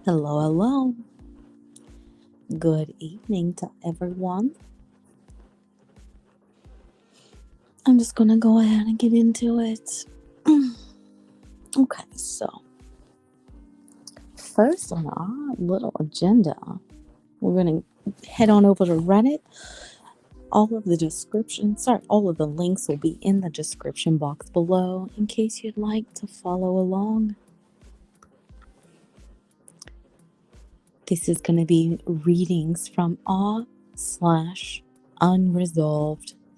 Hello, hello. Good evening to everyone. I'm just gonna go ahead and get into it. Okay, so first on our little agenda, we're gonna head on over to Reddit. All of the links will be in the description box below in case you'd like to follow along. This is gonna be readings from r/unresolved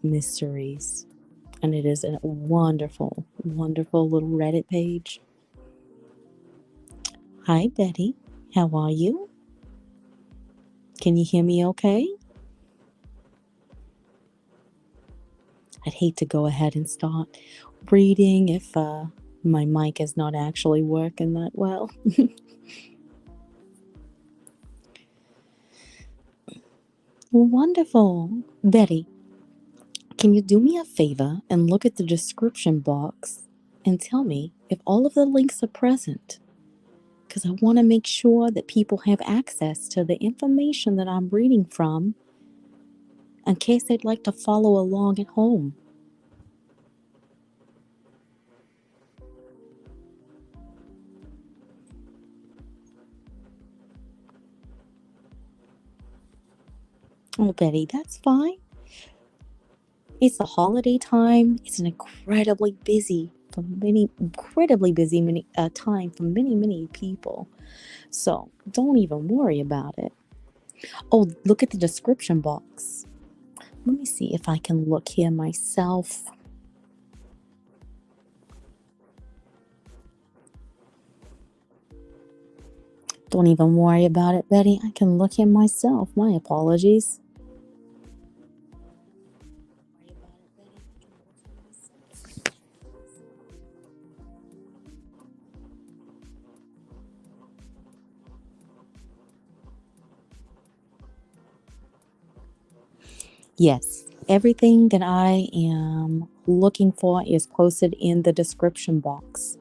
mysteries. And it is a wonderful, wonderful little Reddit page. Hi, Betty. How are you? Can you hear me okay? I'd hate to go ahead and start reading if my mic is not actually working that well. Wonderful. Betty, can you do me a favor and look at the description box and tell me if all of the links are present? Because I want to make sure that people have access to the information that I'm reading from in case they'd like to follow along at home. Oh, Betty, that's fine. It's the holiday time. It's an incredibly busy time for many people. So don't even worry about it. Oh, look at the description box. Let me see if I can look here myself. Don't even worry about it, Betty. I can look here myself. My apologies. Yes, everything that I am looking for is posted in the description box.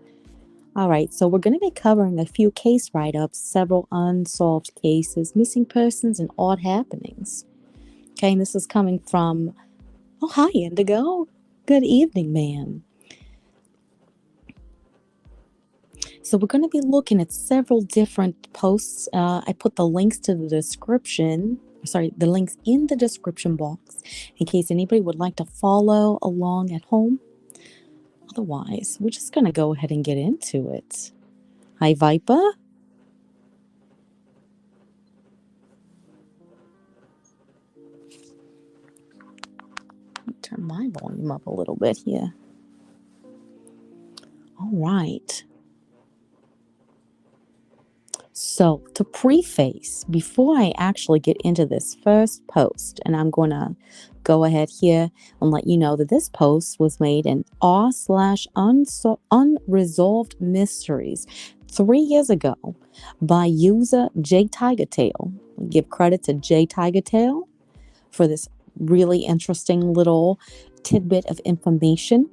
All right, so we're going to be covering a few case write ups, several unsolved cases, missing persons, and odd happenings. Okay, and this is coming from, oh, hi, Indigo. Good evening, ma'am. So we're going to be looking at several different posts. I put the links to the links in the description box in case anybody would like to follow along at home. Otherwise, we're just going to go ahead and get into it. Hi, Viper. Turn my volume up a little bit here. All right. So, to preface, before I actually get into this first post, and I'm going to go ahead here and let you know that this post was made in r/unresolved mysteries 3 years ago by user J Tigertail. Give credit to J Tigertail for this really interesting little tidbit of information.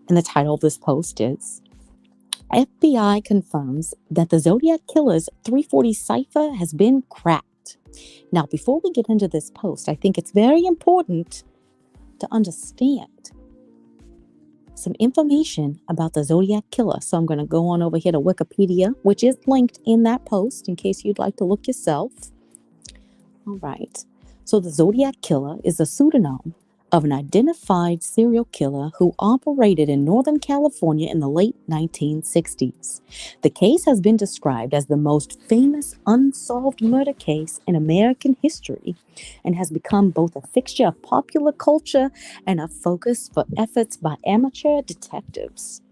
And the title of this post is FBI confirms that the Zodiac Killer's 340 cipher has been cracked. Now, before we get into this post, I think it's very important to understand some information about the Zodiac Killer. So I'm going to go on over here to Wikipedia, which is linked in that post in case you'd like to look yourself. All right. So the Zodiac Killer is a pseudonym of an identified serial killer who operated in Northern California in the late 1960s. The case has been described as the most famous unsolved murder case in American history and has become both a fixture of popular culture and a focus for efforts by amateur detectives.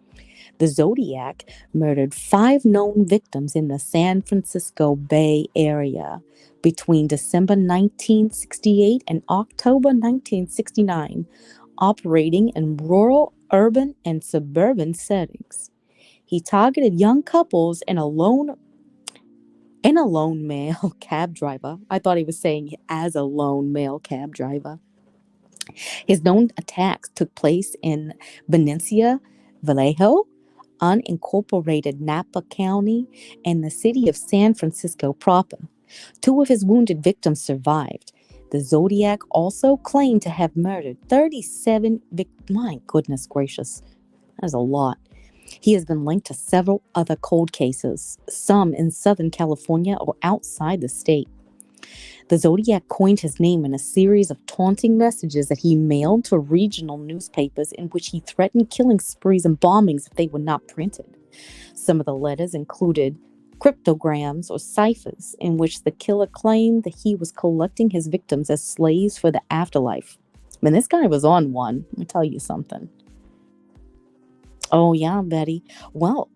The Zodiac murdered 5 known victims in the San Francisco Bay Area between December 1968 and October 1969, operating in rural, urban, and suburban settings. He targeted young couples and a lone male cab driver. I thought he was saying as a lone male cab driver. His known attacks took place in Venecia, Vallejo, unincorporated Napa County and the city of San Francisco proper. Two of his wounded victims survived. The Zodiac also claimed to have murdered 37 victims. My goodness gracious, that is a lot. He has been linked to several other cold cases, some in Southern California or outside the state. The Zodiac coined his name in a series of taunting messages that he mailed to regional newspapers in which he threatened killing sprees and bombings if they were not printed. Some of the letters included cryptograms or ciphers in which the killer claimed that he was collecting his victims as slaves for the afterlife. I mean, this guy was on one. Let me tell you something. Oh, yeah, Betty. Well,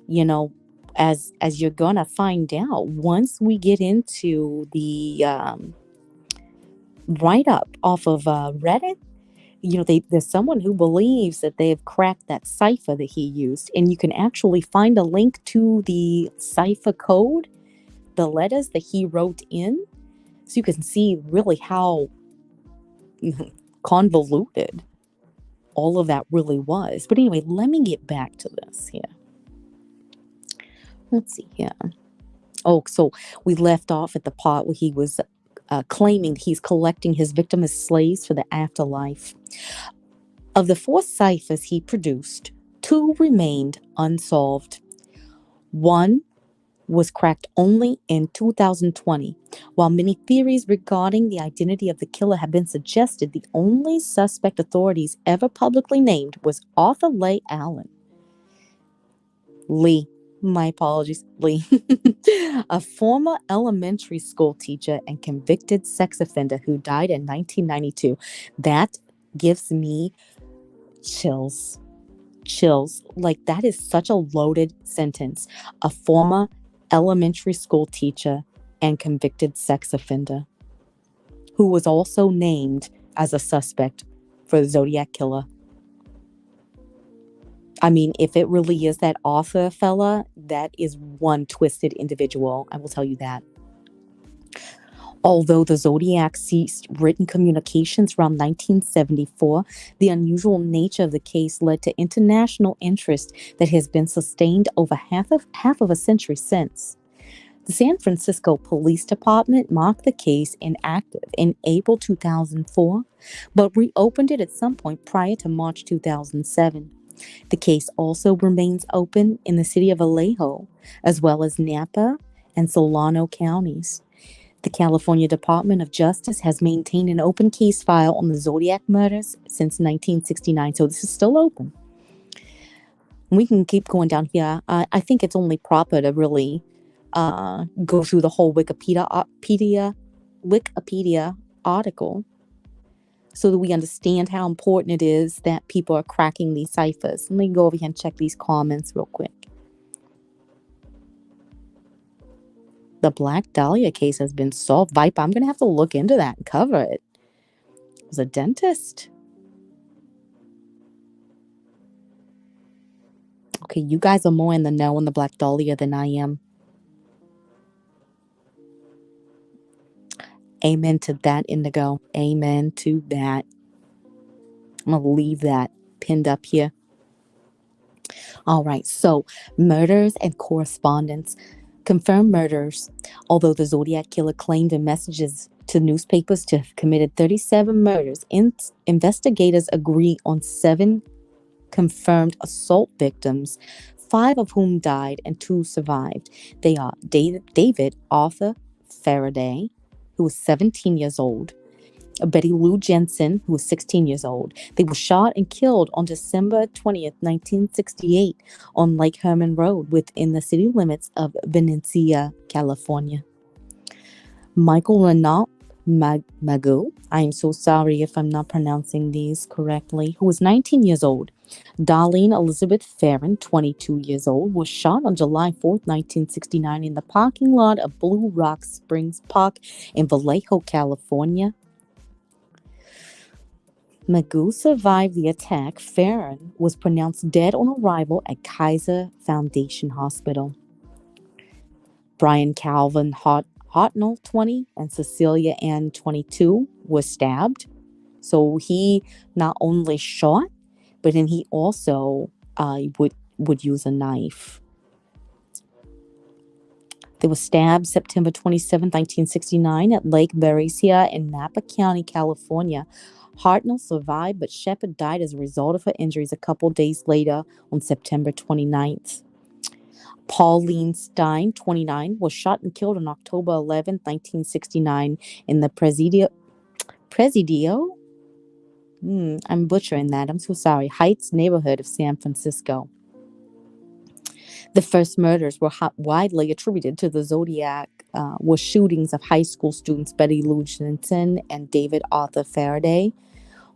you know, as you're gonna find out once we get into the write up off of Reddit. There's someone who believes that they have cracked that cipher that he used, and you can actually find a link to the cipher code, the letters that he wrote in, so you can see really how convoluted all of that really was. But anyway, let me get back to this here. Let's see here. Oh, so we left off at the part where he was claiming he's collecting his victim as slaves for the afterlife. Of the 4 ciphers he produced, 2 remained unsolved. One was cracked only in 2020. While many theories regarding the identity of the killer have been suggested, the only suspect authorities ever publicly named was Arthur Leigh Allen. My apologies, Lee. A former elementary school teacher and convicted sex offender who died in 1992. That gives me chills. Like, that is such a loaded sentence. A former elementary school teacher and convicted sex offender who was also named as a suspect for the Zodiac killer. I mean, if it really is that author fella, that is one twisted individual. I will tell you that. Although the Zodiac ceased written communications around 1974, the unusual nature of the case led to international interest that has been sustained over half of a century since. The San Francisco Police Department marked the case inactive in April 2004, but reopened it at some point prior to March 2007. The case also remains open in the city of Vallejo, as well as Napa and Solano counties. The California Department of Justice has maintained an open case file on the Zodiac murders since 1969, so this is still open. We can keep going down here. I think it's only proper to really go through the whole Wikipedia article so that we understand how important it is that people are cracking these ciphers. Let me go over here and check these comments real quick. The Black Dahlia case has been solved. Viper, I'm going to have to look into that and cover it. It was a dentist. Okay, you guys are more in the know on the Black Dahlia than I am. Amen to that, Indigo. Amen to that. I'm going to leave that pinned up here. All right, so murders and correspondence. Confirmed murders. Although the Zodiac killer claimed in messages to newspapers to have committed 37 murders, investigators agree on 7 confirmed assault victims, 5 of whom died and 2 survived. They are David Arthur Faraday, who was 17 years old, Betty Lou Jensen, who was 16 years old. They were shot and killed on December 20th, 1968 on Lake Herman Road within the city limits of Venezia, California. Michael Renault Magoo, I am so sorry if I'm not pronouncing these correctly, who was 19 years old. Darlene Elizabeth Farron, 22 years old, was shot on July 4th, 1969 in the parking lot of Blue Rock Springs Park in Vallejo, California. Magoo survived the attack. Farron was pronounced dead on arrival at Kaiser Foundation Hospital. Brian Calvin Hotnell, 20, and Cecilia Ann, 22, was stabbed. So he not only shot, but then he also would use a knife. They were stabbed September 27, 1969 at Lake Berrycia in Napa County, California. Hartnell survived, but Shepard died as a result of her injuries a couple days later on September 29th. Pauline Stein, 29, was shot and killed on October 11, 1969 in the Presidio? I'm butchering that. I'm so sorry. Heights neighborhood of San Francisco. The first murders were widely attributed to the Zodiac, were shootings of high school students Betty Lou Jensen and David Arthur Faraday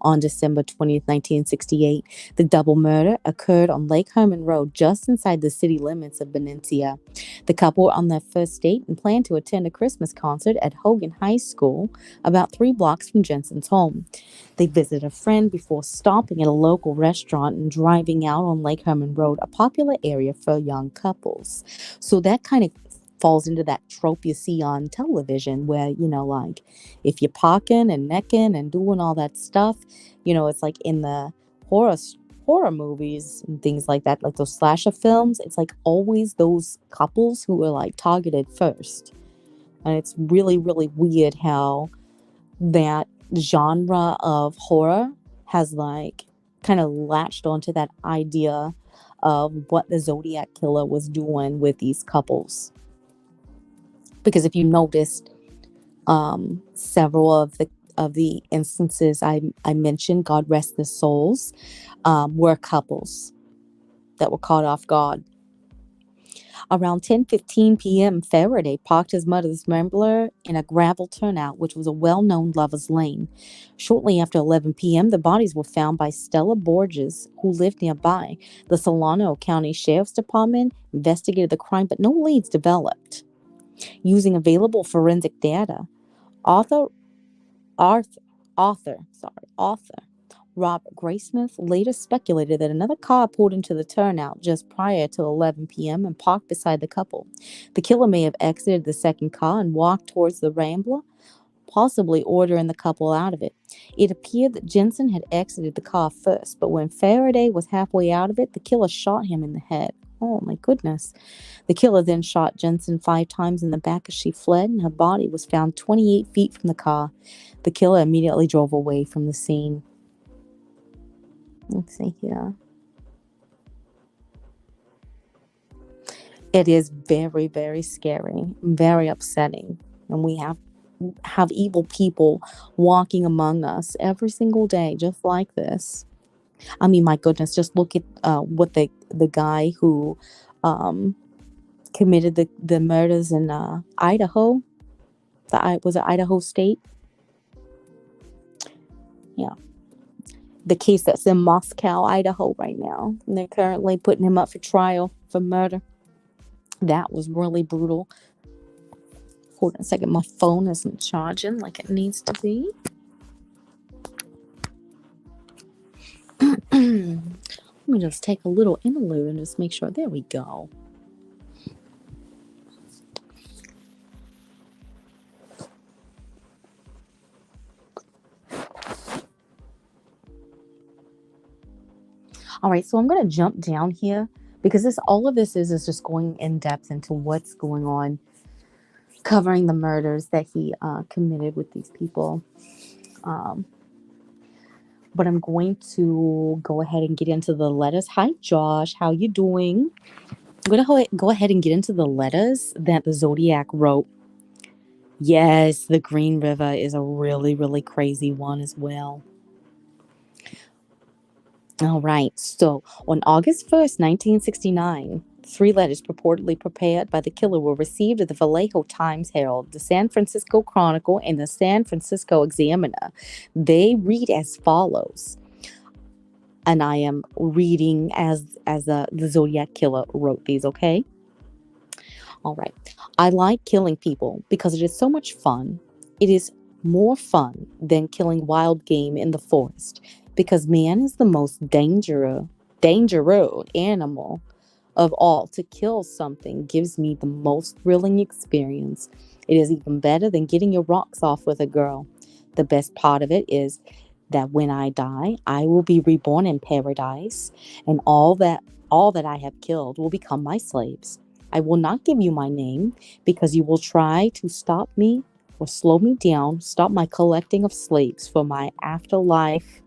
on December 20th, 1968. The double murder occurred on Lake Herman Road, just inside the city limits of Benicia. The couple were on their first date and planned to attend a Christmas concert at Hogan High School, about 3 blocks from Jensen's home. They visited a friend before stopping at a local restaurant and driving out on Lake Herman Road, a popular area for young couples. So that kind of falls into that trope you see on television where, like if you're parking and necking and doing all that stuff, it's like in the horror movies and things like that, like those slasher films, it's like always those couples who are like targeted first. And it's really, really weird how that genre of horror has like kind of latched onto that idea of what the Zodiac killer was doing with these couples. Because if you noticed, several of the instances I mentioned, God rest their souls, were couples that were caught off guard. Around 10:15 p.m., Faraday parked his mother's Rambler in a gravel turnout, which was a well-known lover's lane. Shortly after 11 p.m., the bodies were found by Stella Borges, who lived nearby. The Solano County Sheriff's Department investigated the crime, but no leads developed. Using available forensic data, author Robert Graysmith later speculated that another car pulled into the turnout just prior to 11 p.m. and parked beside the couple. The killer may have exited the second car and walked towards the Rambler, possibly ordering the couple out of it. It appeared that Jensen had exited the car first, but when Faraday was halfway out of it, the killer shot him in the head. Oh my goodness. The killer then shot Jensen 5 times in the back as she fled, and her body was found 28 feet from the car. The killer immediately drove away from the scene. Let's see here. It is very, very scary, very upsetting. And we have evil people walking among us every single day, just like this. I mean, my goodness, just look at what the guy who committed the murders in Idaho. Was it Idaho State? Yeah. The case that's in Moscow, Idaho right now. And they're currently putting him up for trial for murder. That was really brutal. Hold on a second. My phone isn't charging like it needs to be. Let me just take a little interlude and just make sure. There we go. All right, so I'm going to jump down here because all of this is just going in depth into what's going on, covering the murders that he committed with these people. But I'm going to go ahead and get into the letters. Hi, Josh. How you doing? I'm going to go ahead and get into the letters that the Zodiac wrote. Yes, the Green River is a really, really crazy one as well. All right. So on August 1st, 1969, 3 letters purportedly prepared by the killer were received at the Vallejo Times-Herald, the San Francisco Chronicle, and the San Francisco Examiner. They read as follows. And I am reading as the Zodiac killer wrote these, okay? All right. I like killing people because it is so much fun. It is more fun than killing wild game in the forest because man is the most dangerous animal of all. To kill something gives me the most thrilling experience. It is even better than getting your rocks off with a girl. The best part of it is that when I die, I will be reborn in paradise, and all that all that I have killed will become my slaves. I will not give you my name because you will try to stop me or slow me down, stop my collecting of slaves for my afterlife.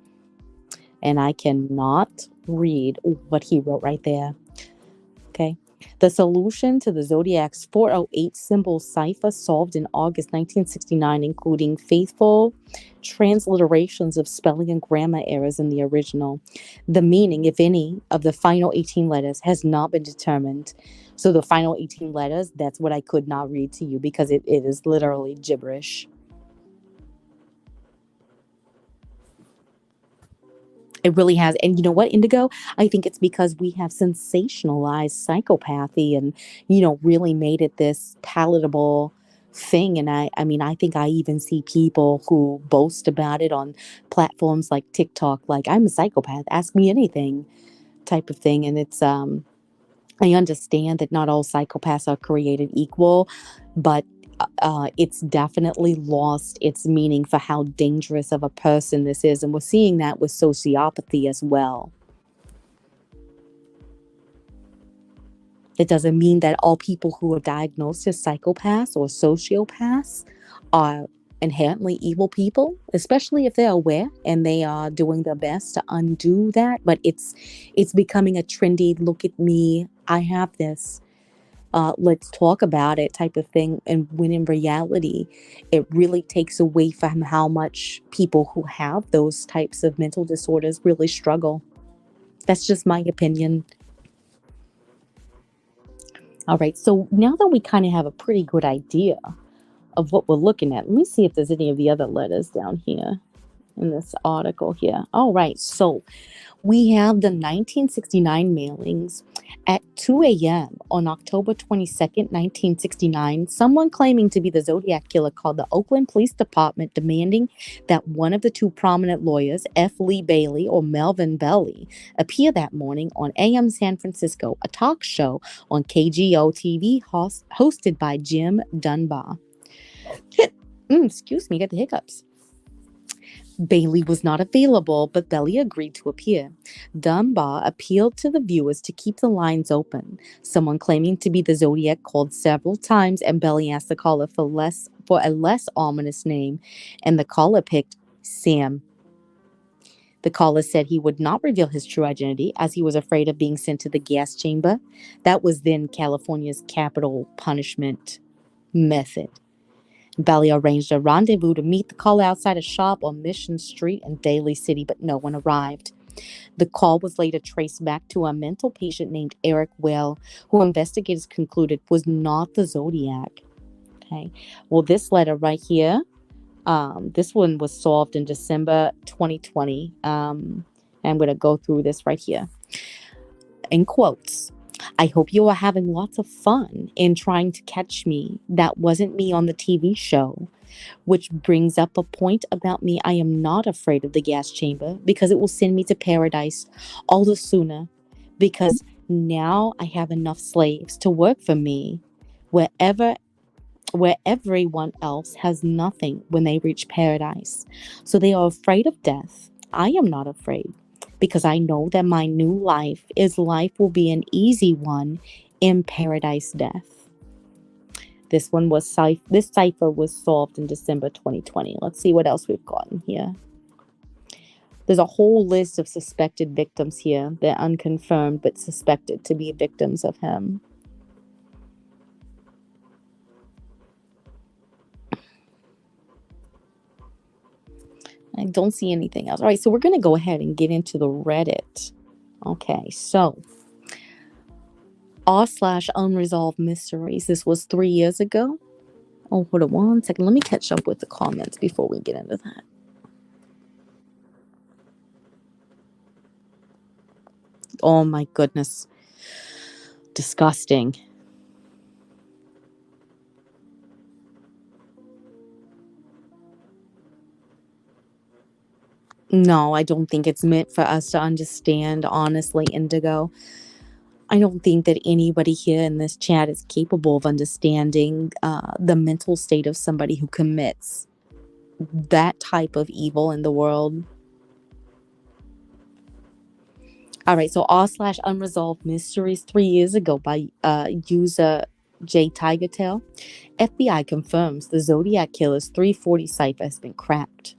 And I cannot read what he wrote right there. Okay. The solution to the Zodiac's 408 symbol cipher solved in August 1969, including faithful transliterations of spelling and grammar errors in the original. The meaning, if any, of the final 18 letters has not been determined. So the final 18 letters, that's what I could not read to you because it is literally gibberish. It really has. And you know what, Indigo? I think it's because we have sensationalized psychopathy and, really made it this palatable thing. And I mean, I think I even see people who boast about it on platforms like TikTok, like, I'm a psychopath, ask me anything type of thing. And I understand that not all psychopaths are created equal, but it's definitely lost its meaning for how dangerous of a person this is. And we're seeing that with sociopathy as well. It doesn't mean that all people who are diagnosed as psychopaths or sociopaths are inherently evil people, especially if they're aware and they are doing their best to undo that. But it's becoming a trendy, look at me, I have this. Let's talk about it type of thing. And when in reality, it really takes away from how much people who have those types of mental disorders really struggle. That's just my opinion. All right. So now that we kind of have a pretty good idea of what we're looking at, let me see if there's any of the other letters down here in this article here. All right. So we have the 1969 mailings. At 2 a.m. on October 22nd, 1969, someone claiming to be the Zodiac killer called the Oakland Police Department demanding that one of the two prominent lawyers, F. Lee Bailey or Melvin Belly, appear that morning on AM San Francisco, a talk show on KGO TV hosted by Jim Dunbar. Excuse me, get the hiccups. Bailey was not available, but Belly agreed to appear. Dunbar appealed to the viewers to keep the lines open. Someone claiming to be the Zodiac called several times, and Belly asked the caller for a less ominous name, and the caller picked Sam. The caller said he would not reveal his true identity as he was afraid of being sent to the gas chamber. That was then California's capital punishment method. Belly arranged a rendezvous to meet the caller outside a shop on Mission Street in Daly City, but no one arrived. The call was later traced back to a mental patient named Eric Well, who investigators concluded was not the Zodiac. Okay. Well, this letter right here, this one was solved in December 2020. I'm going to go through this right here. In quotes. I hope you are having lots of fun in trying to catch me. That wasn't me on the TV show. Which brings up a point about me. I am not afraid of the gas chamber because it will send me to paradise all the sooner. Because now I have enough slaves to work for me where everyone else has nothing when they reach paradise. So they are afraid of death. I am not afraid. Because I know that my new life will be an easy one in paradise death. This cipher was solved in December 2020. Let's see what else we've gotten here. There's a whole list of suspected victims here. They're unconfirmed but suspected to be victims of him. I don't see anything else. All right, so we're going to go ahead and get into the Reddit. Okay, so r/unresolved mysteries. This was 3 years ago. Oh, hold on 1 second. Let me catch up with the comments before we get into that. Oh my goodness. Disgusting. No, I don't think it's meant for us to understand, honestly, Indigo. I don't think that anybody here in this chat is capable of understanding the mental state of somebody who commits that type of evil in the world. All right, so r/unresolved mysteries 3 years ago by user J Tigertail. FBI confirms the Zodiac killer's 340 cipher has been cracked.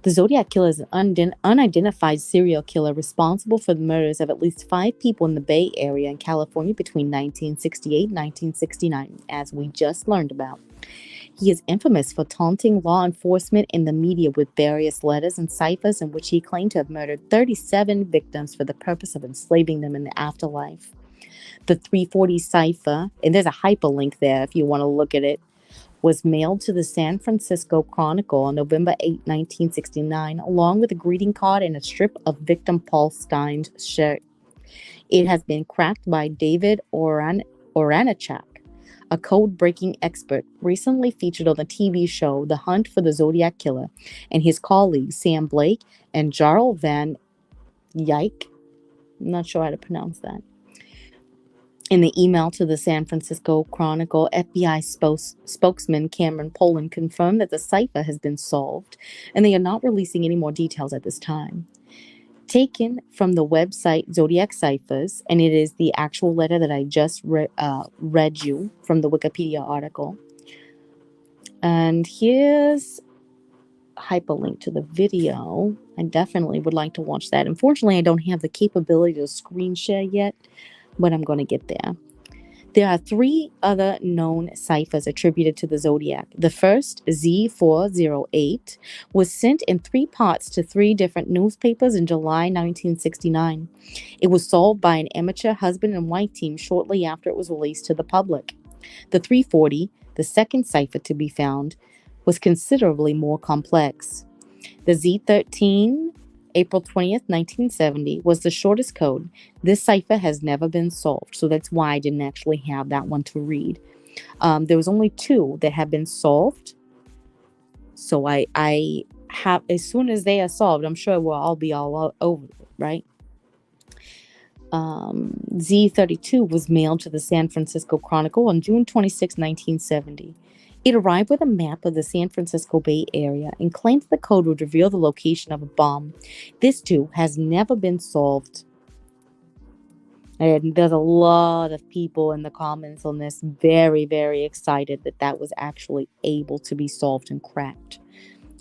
The Zodiac killer is an unidentified serial killer responsible for the murders of at least 5 people in the Bay Area in California between 1968 and 1969, as we just learned about. He is infamous for taunting law enforcement and the media with various letters and ciphers in which he claimed to have murdered 37 victims for the purpose of enslaving them in the afterlife. The 340 cipher, and there's a hyperlink there if you want to look at it, was mailed to the San Francisco Chronicle on November 8, 1969, along with a greeting card and a strip of victim Paul Stein's shirt. It has been cracked by David Oranachak, a code-breaking expert recently featured on the TV show The Hunt for the Zodiac Killer, and his colleagues Sam Blake and Jarl Van Yike. I'm not sure how to pronounce that. In the email to the San Francisco Chronicle, FBI spokesman Cameron Poland confirmed that the cipher has been solved, and they are not releasing any more details at this time. Taken from the website Zodiac Ciphers, and it is the actual letter that I just read you from the Wikipedia article. And here's a hyperlink to the video. I definitely would like to watch that. Unfortunately, I don't have the capability to screen share yet, but I'm going to get there. There are 3 other known ciphers attributed to the Zodiac. The first, Z408, was sent in 3 parts to 3 different newspapers in July 1969. It was solved by an amateur husband and wife team shortly after it was released to the public. The 340, the second cipher to be found, was considerably more complex. The Z13, April 20th, 1970, was the shortest code. This cipher has never been solved, so that's why I didn't actually have that one to read. There was only 2 that have been solved, so I have, as soon as they are solved, I'm sure we'll all be all over it, right? Z32 was mailed to the San Francisco Chronicle on June 26, 1970. It arrived with a map of the San Francisco Bay Area and claimed the code would reveal the location of a bomb. This, too, has never been solved. And there's a lot of people in the comments on this very, very excited that that was actually able to be solved and cracked.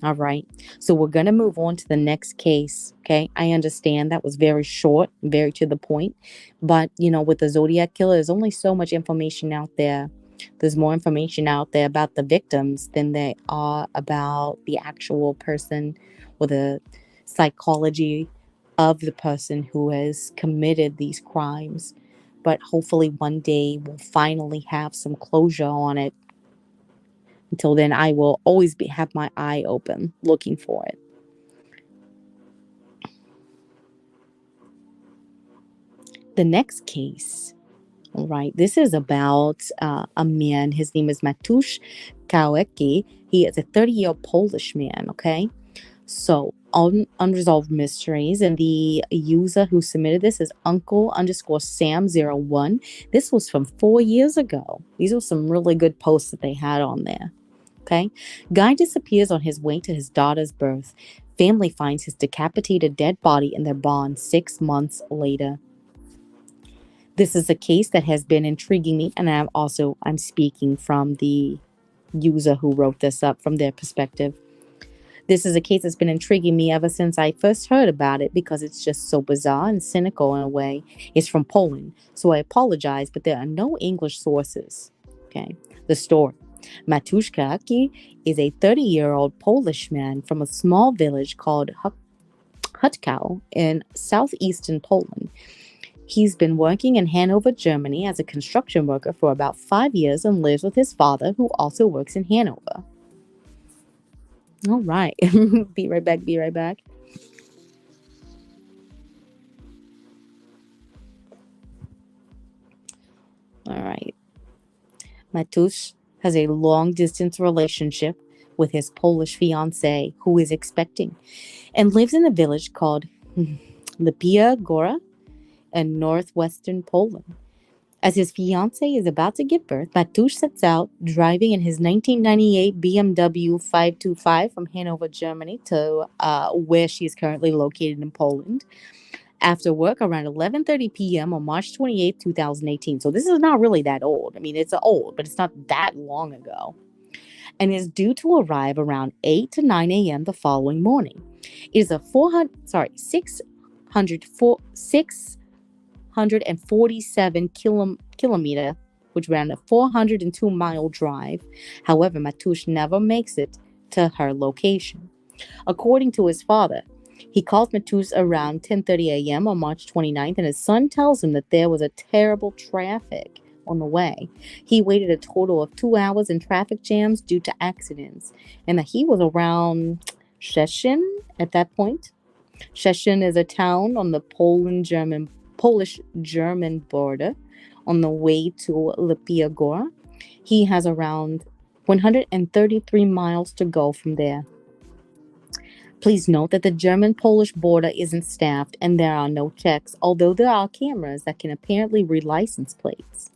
All right. So we're going to move on to the next case. Okay. I understand that was very short, very to the point. But, with the Zodiac killer, there's only so much information out there. There's more information out there about the victims than there are about the actual person or the psychology of the person who has committed these crimes. But hopefully one day we'll finally have some closure on it. Until then, I will always have my eye open looking for it. The next case, all right, this is about a man. His name is Mateusz Kawecki. He is a 30-year-old Polish man, okay? So, Unresolved Mysteries, and the user who submitted this is uncle_Sam01. This was from 4 years ago. These are some really good posts that they had on there. Okay. Guy disappears on his way to his daughter's birth. Family finds his decapitated dead body in their barn 6 months later. This is a case that has been intriguing me, and I'm speaking from the user who wrote this up from their perspective. This is a case that's been intriguing me ever since I first heard about it because it's just so bizarre and cynical in a way. It's from Poland, so I apologize, but there are no English sources. Okay. The story. Mateusz Kawecki is a 30-year-old Polish man from a small village called Hutkow in southeastern Poland. He's been working in Hanover, Germany as a construction worker for about 5 years and lives with his father, who also works in Hanover. All right. Be right back. All right. Mateusz has a long-distance relationship with his Polish fiancée, who is expecting, and lives in a village called Lipia Gora in northwestern Poland. As his fiancée is about to give birth, Mateusz sets out driving in his 1998 BMW 525 from Hanover, Germany to where she is currently located in Poland. After work around 11:30 p.m. on March 28th, 2018. So this is not really that old. I mean, it's old, but it's not that long ago. And is due to arrive around 8 to 9 a.m. the following morning. It is a 647 kilometer, which ran a 402-mile drive. However, Mateusz never makes it to her location. According to his father, he calls Mateusz around 10:30 a.m. on March 29th, and his son tells him that there was a terrible traffic on the way. He waited a total of 2 hours in traffic jams due to accidents, and that he was around Szczecin at that point. Szczecin is a town on the Polish-German border on the way to Lipia Gora. He has around 133 miles to go from there. Please note that the German-Polish border isn't staffed and there are no checks, although there are cameras that can apparently read license plates.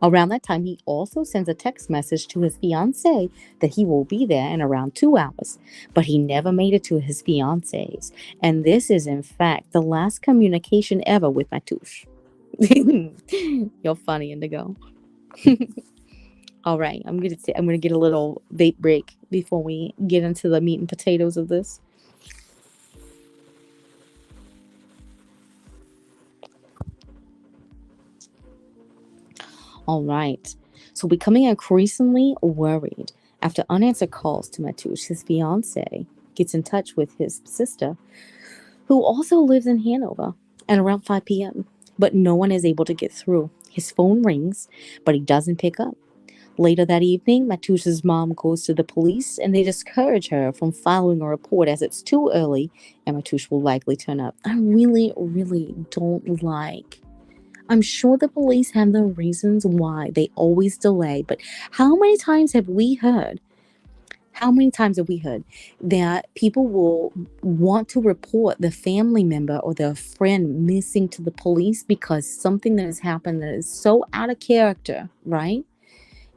Around that time, he also sends a text message to his fiancée that he will be there in around 2 hours, but he never made it to his fiancée's. And this is, in fact, the last communication ever with Mateusz. You're funny, Indigo. All right, I'm gonna get a little vape break before we get into the meat and potatoes of this. All right. So becoming increasingly worried after unanswered calls to Mateusz, his fiance gets in touch with his sister, who also lives in Hanover, at around 5 p.m. But no one is able to get through. His phone rings, but he doesn't pick up. Later that evening, Mateusz's mom goes to the police and they discourage her from filing a report as it's too early and Mateusz will likely turn up. I really, really don't like. I'm sure the police have the reasons why they always delay, but how many times have we heard? How many times have we heard that people will want to report the family member or their friend missing to the police because something that has happened that is so out of character, right?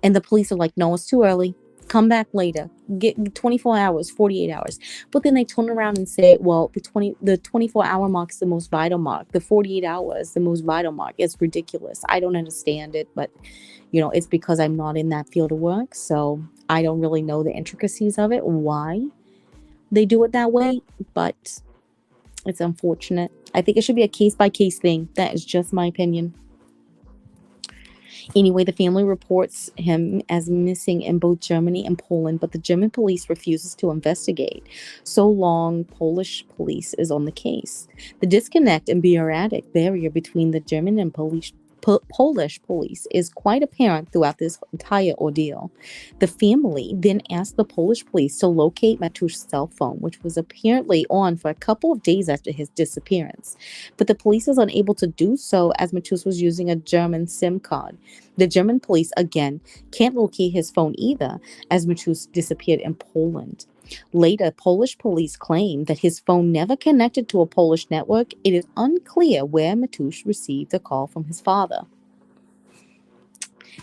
And the police are like, no, it's too early. Come back later. Get 24 hours, 48 hours. But then they turn around and say, well, the 24-hour mark is the most vital mark. The 48 hours, the most vital mark. It's ridiculous. I don't understand it, but it's because I'm not in that field of work. So I don't really know the intricacies of it, why they do it that way, but it's unfortunate. I think it should be a case-by-case thing. That is just my opinion. Anyway, the family reports him as missing in both Germany and Poland, but the German police refuses to investigate. So long, Polish police is on the case. The disconnect and bureaucratic barrier between the German and Polish police is quite apparent throughout this entire ordeal. The family then asked the Polish police to locate Mateusz's cell phone, which was apparently on for a couple of days after his disappearance. But the police is unable to do so as Mateusz was using a German SIM card. The German police, again, can't locate his phone either, as Mateusz disappeared in Poland. Later, Polish police claimed that his phone never connected to a Polish network. It is unclear where Mateusz received a call from his father.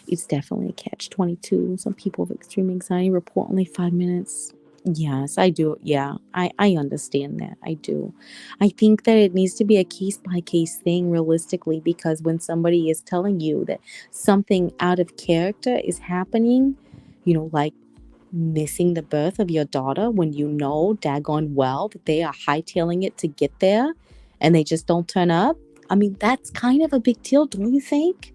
It's definitely a catch-22. Some people with extreme anxiety report only 5 minutes. Yes, I do. Yeah, I understand that. I do. I think that it needs to be a case-by-case thing realistically, because when somebody is telling you that something out of character is happening, like missing the birth of your daughter when you know daggone well that they are hightailing it to get there and they just don't turn up. I mean, that's kind of a big deal, don't you think?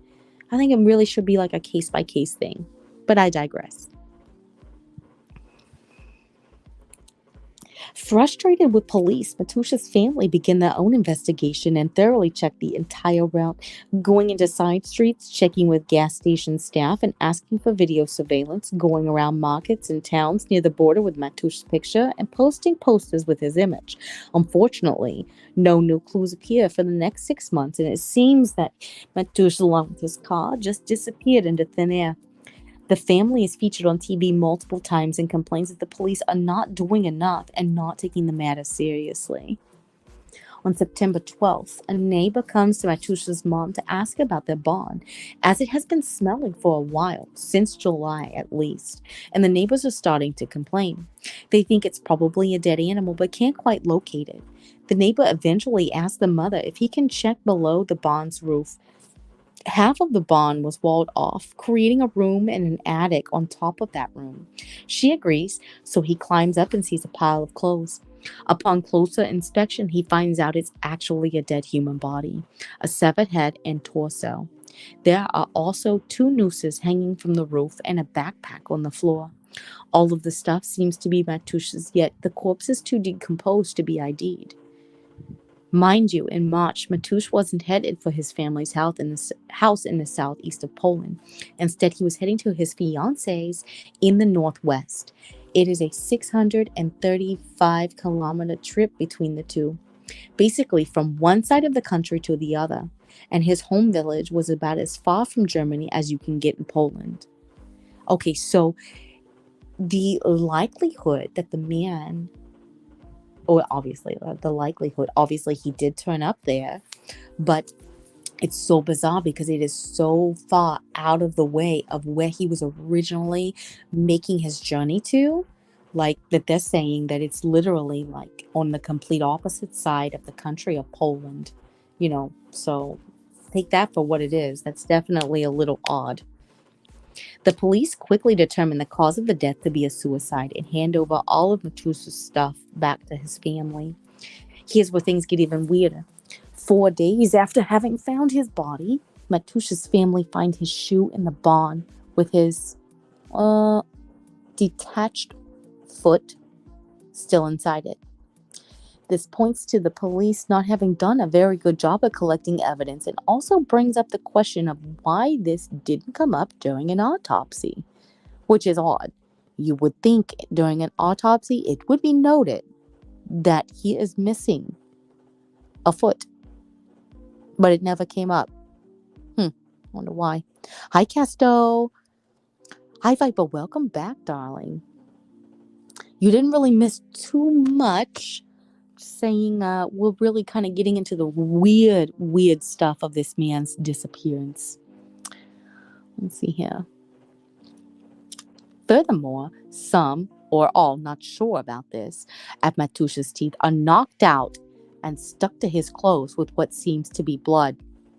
I think it really should be like a case-by-case thing. But I digress. Frustrated with police, Mateusz's family began their own investigation and thoroughly checked the entire route, going into side streets, checking with gas station staff, and asking for video surveillance, going around markets and towns near the border with Mateusz's picture, and posting posters with his image. Unfortunately, no new clues appear for the next 6 months, and it seems that Mateusz, along with his car, just disappeared into thin air. The family is featured on TV multiple times and complains that the police are not doing enough and not taking the matter seriously. On September 12th, a neighbor comes to Mateusz's mom to ask about their bond, as it has been smelling for a while, since July at least, and the neighbors are starting to complain. They think it's probably a dead animal but can't quite locate it. The neighbor eventually asked the mother if he can check below the barn's roof. Half of the barn was walled off, creating a room and an attic on top of that room. She agrees, so he climbs up and sees a pile of clothes. Upon closer inspection, he finds out it's actually a dead human body, a severed head and torso. There are also two nooses hanging from the roof and a backpack on the floor. All of the stuff seems to be Mateusz's, yet the corpse is too decomposed to be ID'd. Mind you, in March, Mateusz wasn't headed for his family's house in the southeast of Poland. Instead, he was heading to his fiance's in the northwest. It is a 635-kilometer trip between the two, basically from one side of the country to the other, and his home village was about as far from Germany as you can get in Poland. Okay, so the likelihood that the man, obviously he did turn up there, but it's so bizarre because it is so far out of the way of where he was originally making his journey to, like that they're saying that it's literally like on the complete opposite side of the country of Poland, so take that for what it is. That's definitely a little odd. The police quickly determined the cause of the death to be a suicide and hand over all of Mateusz's stuff back to his family. Here's where things get even weirder. 4 days after having found his body, Mateusz's family find his shoe in the barn with his detached foot still inside it. This points to the police not having done a very good job of collecting evidence and also brings up the question of why this didn't come up during an autopsy, which is odd. You would think during an autopsy it would be noted that he is missing a foot, but it never came up. Wonder why. Hi, Casto. Hi, Viper. Welcome back, darling. You didn't really miss too much. Saying we're really kind of getting into the weird stuff of this man's disappearance. Let's see here. Furthermore, some or all not sure about this at Mateusz's teeth are knocked out and stuck to his clothes with what seems to be blood.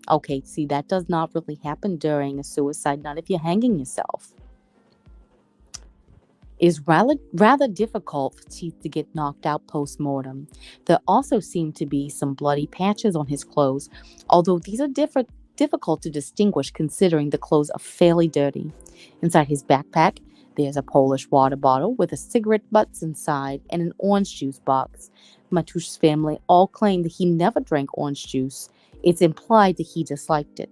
Okay, see, that does not really happen during a suicide, not if you're hanging yourself. It is rather difficult for teeth to get knocked out post-mortem. There also seem to be some bloody patches on his clothes, although these are difficult to distinguish considering the clothes are fairly dirty. Inside his backpack, there's a Polish water bottle with a cigarette butts inside and an orange juice box. Mateusz's family all claim that he never drank orange juice. It's implied that he disliked it.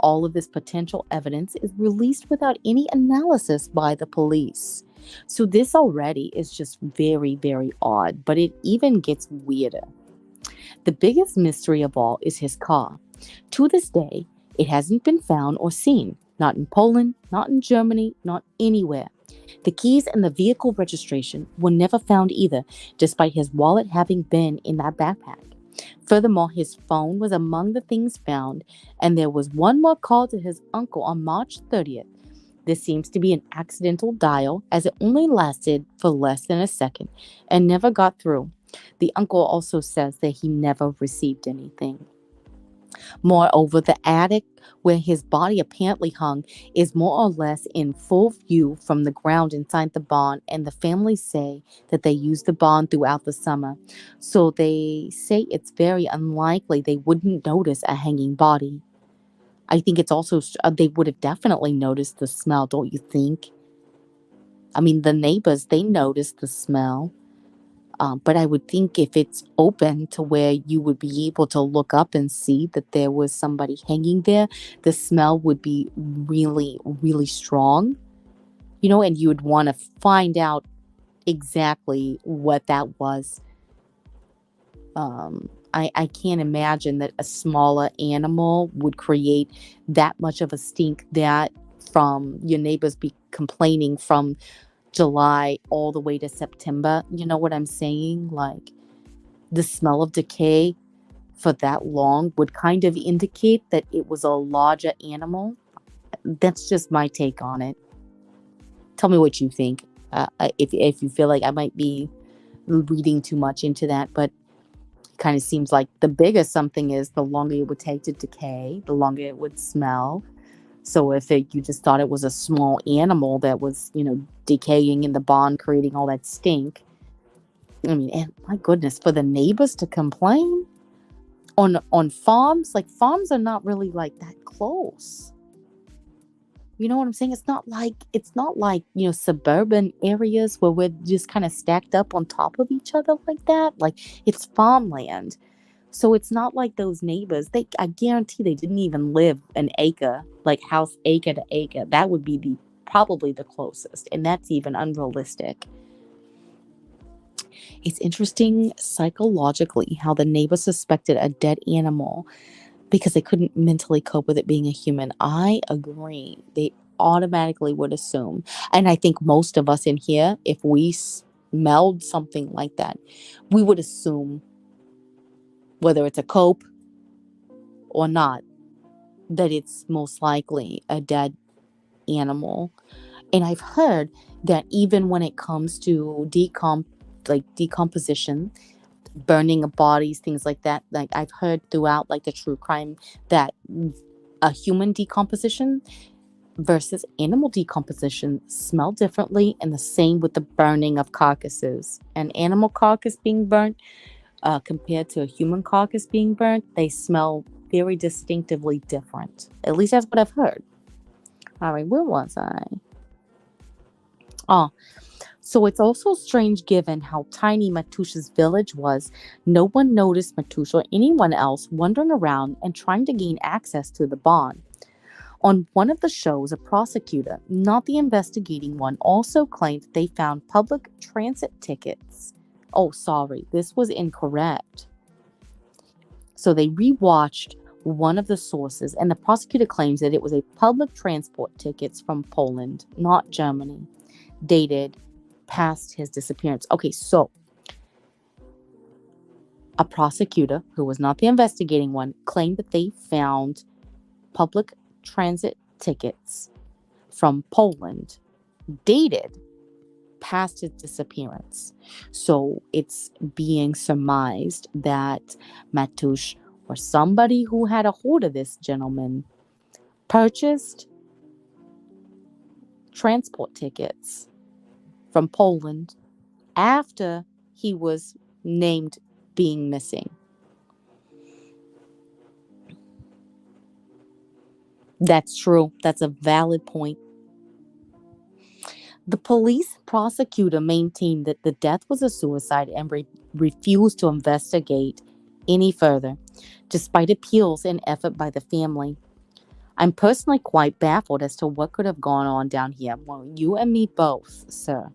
All of this potential evidence is released without any analysis by the police. So this already is just very, very odd, but it even gets weirder. The biggest mystery of all is his car. To this day, it hasn't been found or seen, not in Poland, not in Germany, not anywhere. The keys and the vehicle registration were never found either, despite his wallet having been in that backpack. Furthermore, his phone was among the things found, and there was one more call to his uncle on March 30th. This seems to be an accidental dial, as it only lasted for less than a second and never got through. The uncle also says that he never received anything. Moreover, the attic where his body apparently hung is more or less in full view from the ground inside the barn, and the family say that they used the barn throughout the summer. So they say it's very unlikely they wouldn't notice a hanging body. I think it's also, they would have definitely noticed the smell, don't you think? I mean, the neighbors, they noticed the smell. But I would think if it's open to where you would be able to look up and see that there was somebody hanging there, the smell would be really, really strong, and you would want to find out exactly what that was. I can't imagine that a smaller animal would create that much of a stink that from your neighbors be complaining from July all the way to September. You know what I'm saying? Like the smell of decay for that long would kind of indicate that it was a larger animal. That's just my take on it. Tell me what you think. If you feel like I might be reading too much into that, but Kind of seems like the bigger something is, the longer it would take to decay, the longer it would smell. So if you just thought it was a small animal that was, decaying in the barn, creating all that stink, I mean, and my goodness, for the neighbors to complain on farms, like farms are not really like that close. You know what I'm saying? It's not like suburban areas where we're just kind of stacked up on top of each other like that. Like it's farmland. So it's not like those neighbors. I guarantee they didn't even live an acre, like house acre to acre. That would be probably the closest, and that's even unrealistic. It's interesting psychologically how the neighbor suspected a dead animal because they couldn't mentally cope with it being a human. I agree. They automatically would assume. And I think most of us in here, if we smelled something like that, we would assume, whether it's a cope or not, that it's most likely a dead animal. And I've heard that even when it comes to decomposition, burning of bodies, things like that, like I've heard throughout like the true crime that a human decomposition versus animal decomposition smell differently, and the same with the burning of carcasses. An animal carcass being burnt compared to a human carcass being burnt, they smell very distinctively different. At least that's what I've heard. All right, where was I? Oh, so it's also strange given how tiny Mateusz's village was. No one noticed Mateusz or anyone else wandering around and trying to gain access to the barn. On one of the shows, a prosecutor, not the investigating one, also claimed that they found public transit tickets. Oh, sorry, this was incorrect. So they rewatched one of the sources, and the prosecutor claims that it was a public transport tickets from Poland, not Germany, dated past his disappearance. Okay, so a prosecutor, who was not the investigating one, claimed that they found public transit tickets from Poland dated past his disappearance. So it's being surmised that Mateusz, or somebody who had a hold of this gentleman, purchased transport tickets from Poland after he was named being missing. That's true. That's a valid point. The police prosecutor maintained that the death was a suicide and refused to investigate any further, despite appeals and effort by the family. I'm personally quite baffled as to what could have gone on down here. Well, you and me both, sir.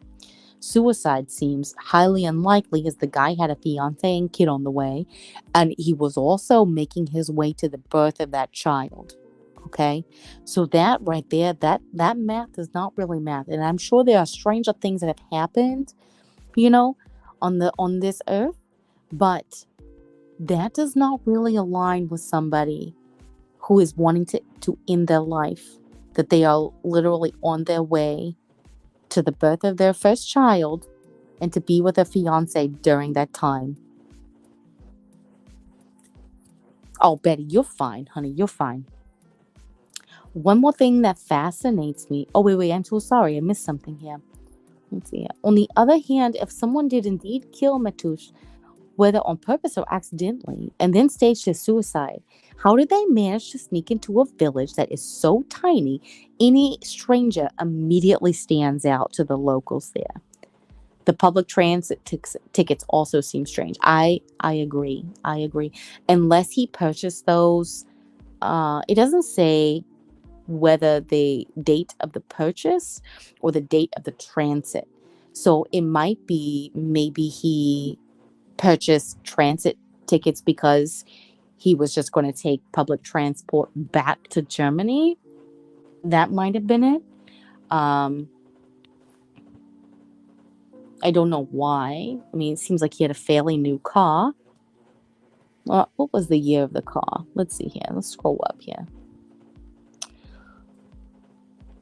Suicide seems highly unlikely, as the guy had a fiance and kid on the way, and he was also making his way to the birth of that child. Okay, so that right there, that math is not really math, and I'm sure there are stranger things that have happened, you know, on this earth, but that does not really align with somebody who is wanting to end their life, that they are literally on their way to the birth of their first child and to be with a fiance during that time. Oh, Betty, you're fine, honey, you're fine. One more thing that fascinates me. Oh, wait, I'm so sorry. I missed something here. Let's see. On the other hand, if someone did indeed kill Mateusz, whether on purpose or accidentally, and then staged his suicide, how did they manage to sneak into a village that is so tiny, any stranger immediately stands out to the locals there? The public transit tickets also seem strange. I agree. I agree. Unless he purchased those, it doesn't say whether the date of the purchase or the date of the transit. So it might be maybe he purchased transit tickets because he was just going to take public transport back to Germany. That might have been it. Um, I don't know why. I mean, it seems like he had a fairly new car. What was the year of the car? Let's see here. Let's scroll up here.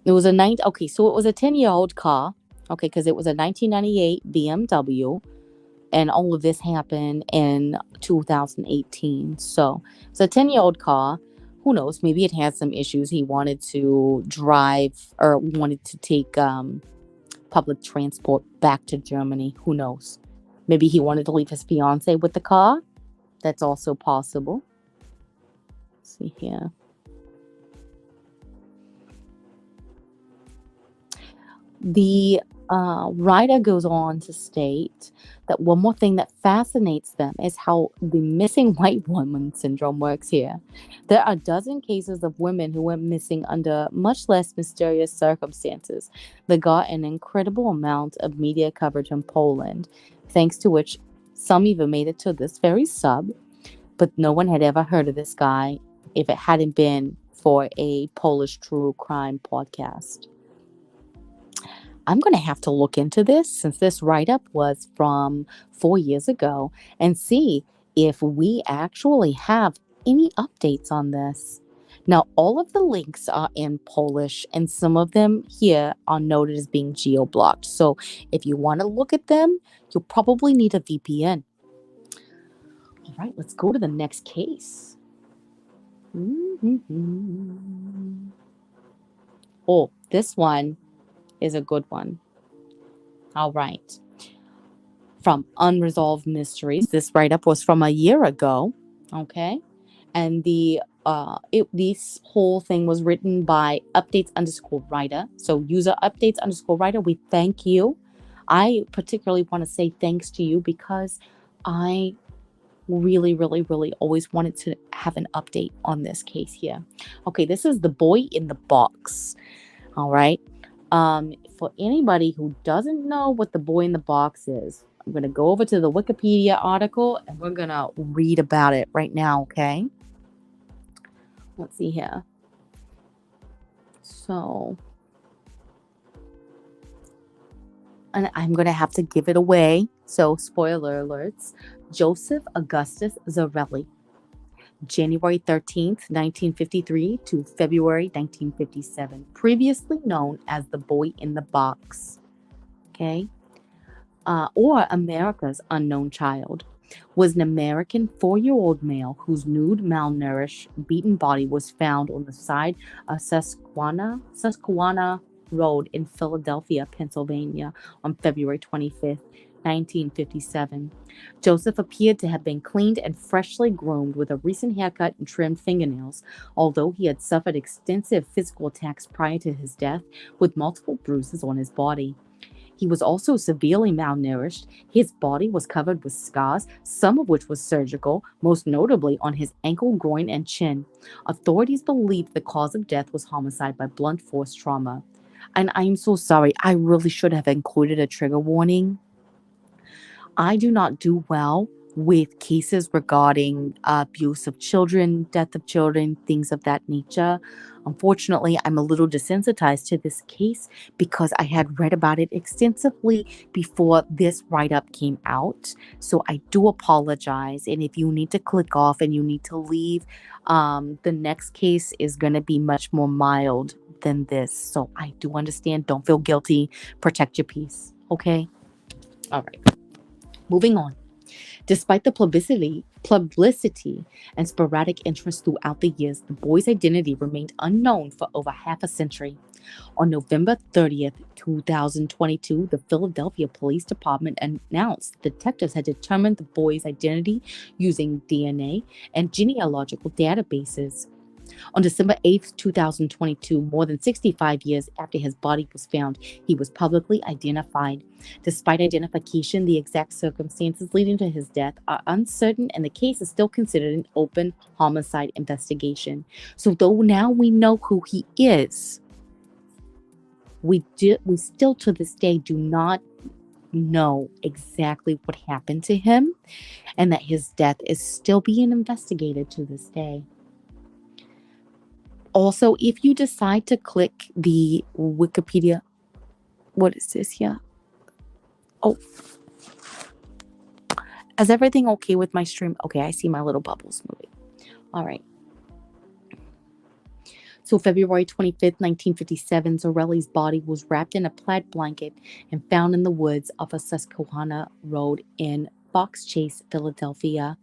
It was so it was a 10-year-old car. Okay, because it was a 1998 BMW. And all of this happened in 2018. So it's a 10-year-old car. Who knows? Maybe it had some issues. He wanted to drive or wanted to take public transport back to Germany. Who knows? Maybe he wanted to leave his fiance with the car. That's also possible. Let's see here. The writer goes on to state that one more thing that fascinates them is how the missing white woman syndrome works here. There are a dozen cases of women who went missing under much less mysterious circumstances that got an incredible amount of media coverage in Poland, thanks to which some even made it to this very sub, but no one had ever heard of this guy if it hadn't been for a Polish true crime podcast. I'm going to have to look into this since this write-up was from 4 years ago and see if we actually have any updates on this. Now, all of the links are in Polish and some of them here are noted as being geo-blocked. So if you want to look at them, you'll probably need a VPN. All right, let's go to the next case. Oh, this one is a good one. All right. From Unresolved Mysteries. This write-up was from a year ago. Okay. And this whole thing was written by updates_writer. So user updates_writer, we thank you. I particularly want to say thanks to you because I really, really, really always wanted to have an update on this case here. Okay, this is the boy in the box. All right. For anybody who doesn't know what the boy in the box is, I'm going to go over to the Wikipedia article and we're going to read about it right now, okay? Let's see here. So, and I'm going to have to give it away. So, spoiler alerts. Joseph Augustus Zarelli. January 13th, 1953 to February 1957, previously known as the boy in the box, okay, or America's unknown child, was an American 4-year-old male whose nude, malnourished, beaten body was found on the side of Susquehanna Road in Philadelphia, Pennsylvania on February 25th, 1957. Joseph appeared to have been cleaned and freshly groomed with a recent haircut and trimmed fingernails, although he had suffered extensive physical attacks prior to his death with multiple bruises on his body. He was also severely malnourished. His body was covered with scars, some of which was surgical, most notably on his ankle, groin, and chin. Authorities believed the cause of death was homicide by blunt force trauma. And I'm so sorry, I really should have included a trigger warning. I do not do well with cases regarding abuse of children, death of children, things of that nature. Unfortunately, I'm a little desensitized to this case because I had read about it extensively before this write-up came out. So I do apologize. And if you need to click off and you need to leave, the next case is going to be much more mild than this. So I do understand. Don't feel guilty. Protect your peace. Okay? All right. Moving on. Despite the publicity and sporadic interest throughout the years, the boy's identity remained unknown for over half a century. On November 30th, 2022, the Philadelphia Police Department announced detectives had determined the boy's identity using DNA and genealogical databases. On December 8th, 2022, more than 65 years after his body was found, he was publicly identified. Despite identification, the exact circumstances leading to his death are uncertain, and the case is still considered an open homicide investigation. So though now we know who he is, we still to this day do not know exactly what happened to him, and that his death is still being investigated to this day. Also, if you decide to click the Wikipedia, what is this here? Oh, is everything okay with my stream? Okay, I see my little bubbles moving. All right. So February 25th, 1957, Zarelli's body was wrapped in a plaid blanket and found in the woods off of Susquehanna Road in Fox Chase, Philadelphia.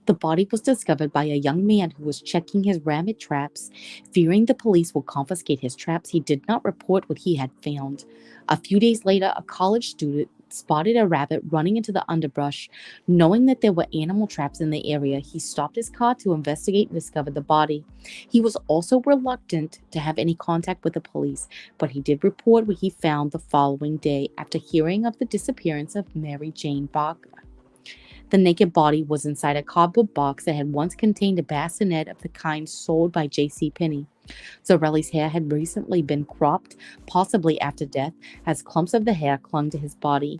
The body was discovered by a young man who was checking his rabbit traps. Fearing the police would confiscate his traps, he did not report what he had found. A few days later, a college student spotted a rabbit running into the underbrush. Knowing that there were animal traps in the area, he stopped his car to investigate and discovered the body. He was also reluctant to have any contact with the police, but he did report what he found the following day after hearing of the disappearance of Mary Jane Barker. The naked body was inside a cardboard box that had once contained a bassinet of the kind sold by J.C. Penney. Zarelli's hair had recently been cropped, possibly after death, as clumps of the hair clung to his body.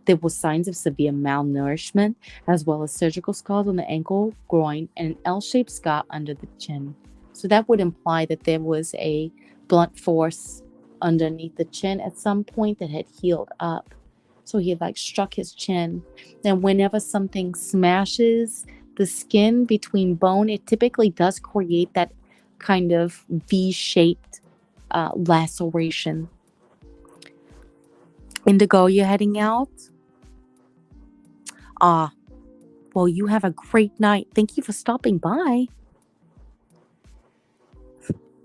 There were signs of severe malnourishment, as well as surgical scars on the ankle, groin, and an L-shaped scar under the chin. So that would imply that there was a blunt force underneath the chin at some point that had healed up. So he had struck his chin. And whenever something smashes the skin between bone, it typically does create that kind of V-shaped laceration. Indigo, you're heading out? Well, you have a great night. Thank you for stopping by.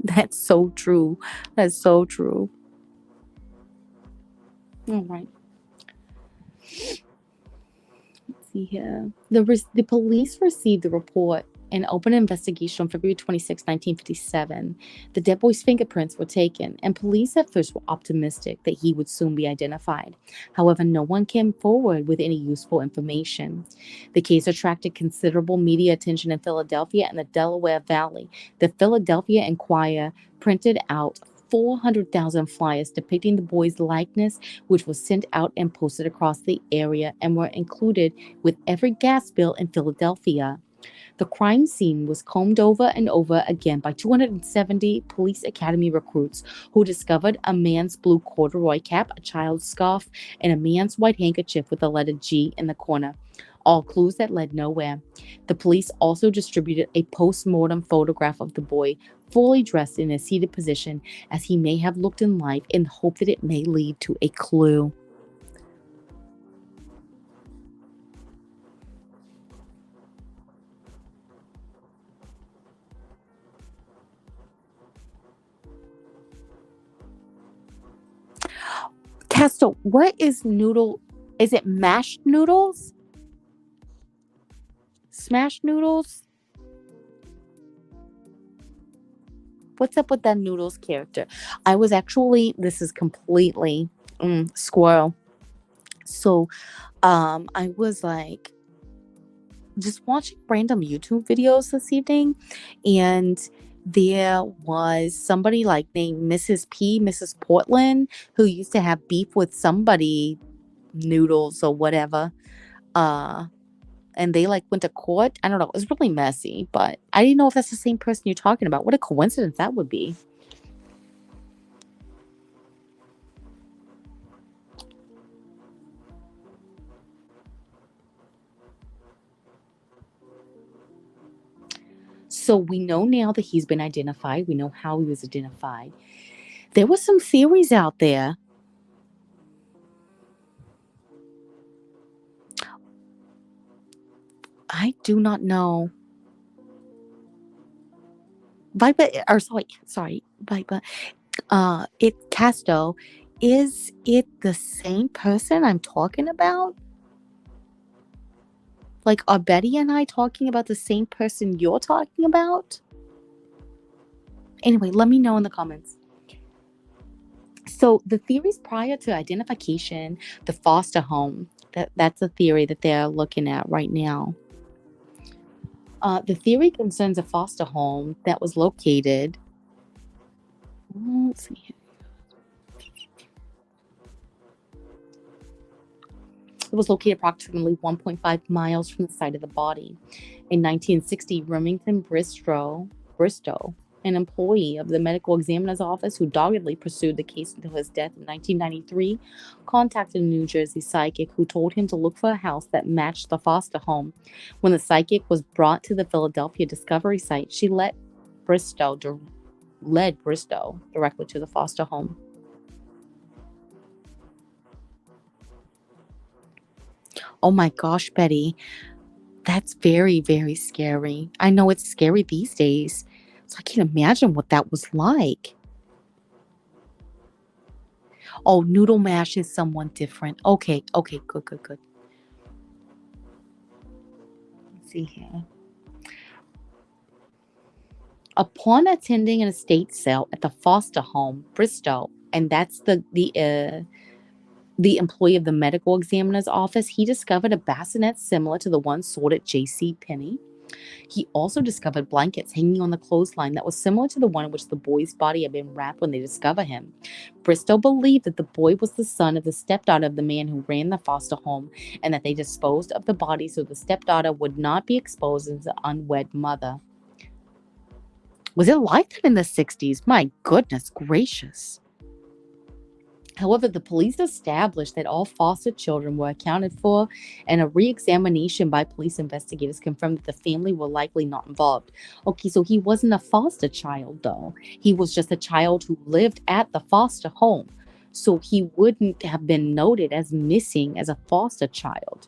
That's so true. That's so true. All right. Let's see here. The police received the report and opened an investigation on February 26, 1957. The dead boy's fingerprints were taken, and police at first were optimistic that he would soon be identified. However, no one came forward with any useful information. The case attracted considerable media attention in Philadelphia and the Delaware Valley. The Philadelphia Inquirer printed out 400,000 flyers depicting the boy's likeness, which was sent out and posted across the area and were included with every gas bill in Philadelphia. The crime scene was combed over and over again by 270 police academy recruits who discovered a man's blue corduroy cap, a child's scarf, and a man's white handkerchief with the letter G in the corner. All clues that led nowhere. The police also distributed a post-mortem photograph of the boy, fully dressed in a seated position as he may have looked in life, in the hope that it may lead to a clue. Castle, what is noodle? Is it mashed noodles? Smashed noodles? What's up with that noodles character? I was actually, this is completely squirrel. So I was just watching random YouTube videos this evening, and there was somebody named Mrs. Portland, who used to have beef with somebody, Noodles or whatever. And they went to court. I don't know. It was really messy, but I didn't know if that's the same person you're talking about. What a coincidence that would be. So we know now that he's been identified. We know how he was identified. There were some theories out there. I do not know. Viper, or sorry, Viper. Casto, is it the same person I'm talking about? Are Betty and I talking about the same person you're talking about? Anyway, let me know in the comments. So the theories prior to identification, the foster home, that's a theory that they're looking at right now. The theory concerns a foster home that was located. Let's see. It was located approximately 1.5 miles from the site of the body. In 1960, Remington Bristow, an employee of the medical examiner's office who doggedly pursued the case until his death in 1993, contacted a New Jersey psychic who told him to look for a house that matched the foster home. When the psychic was brought to the Philadelphia Discovery site, she led Bristow directly to the foster home. Oh my gosh, Betty. That's very, very scary. I know it's scary these days. So I can't imagine what that was like. Oh, noodle mash is someone different. Okay, okay, good, good, good. Let's see here. Upon attending an estate sale at the foster home, Bristow, and that's the employee of the medical examiner's office, he discovered a bassinet similar to the one sold at J.C. Penney. He also discovered blankets hanging on the clothesline that was similar to the one in which the boy's body had been wrapped when they discovered him. Bristow believed that the boy was the son of the stepdaughter of the man who ran the foster home and that they disposed of the body so the stepdaughter would not be exposed as an unwed mother. Was it like that in the 60s? My goodness gracious. However, the police established that all foster children were accounted for, and a re-examination by police investigators confirmed that the family were likely not involved. Okay, so he wasn't a foster child, though. He was just a child who lived at the foster home. So he wouldn't have been noted as missing as a foster child.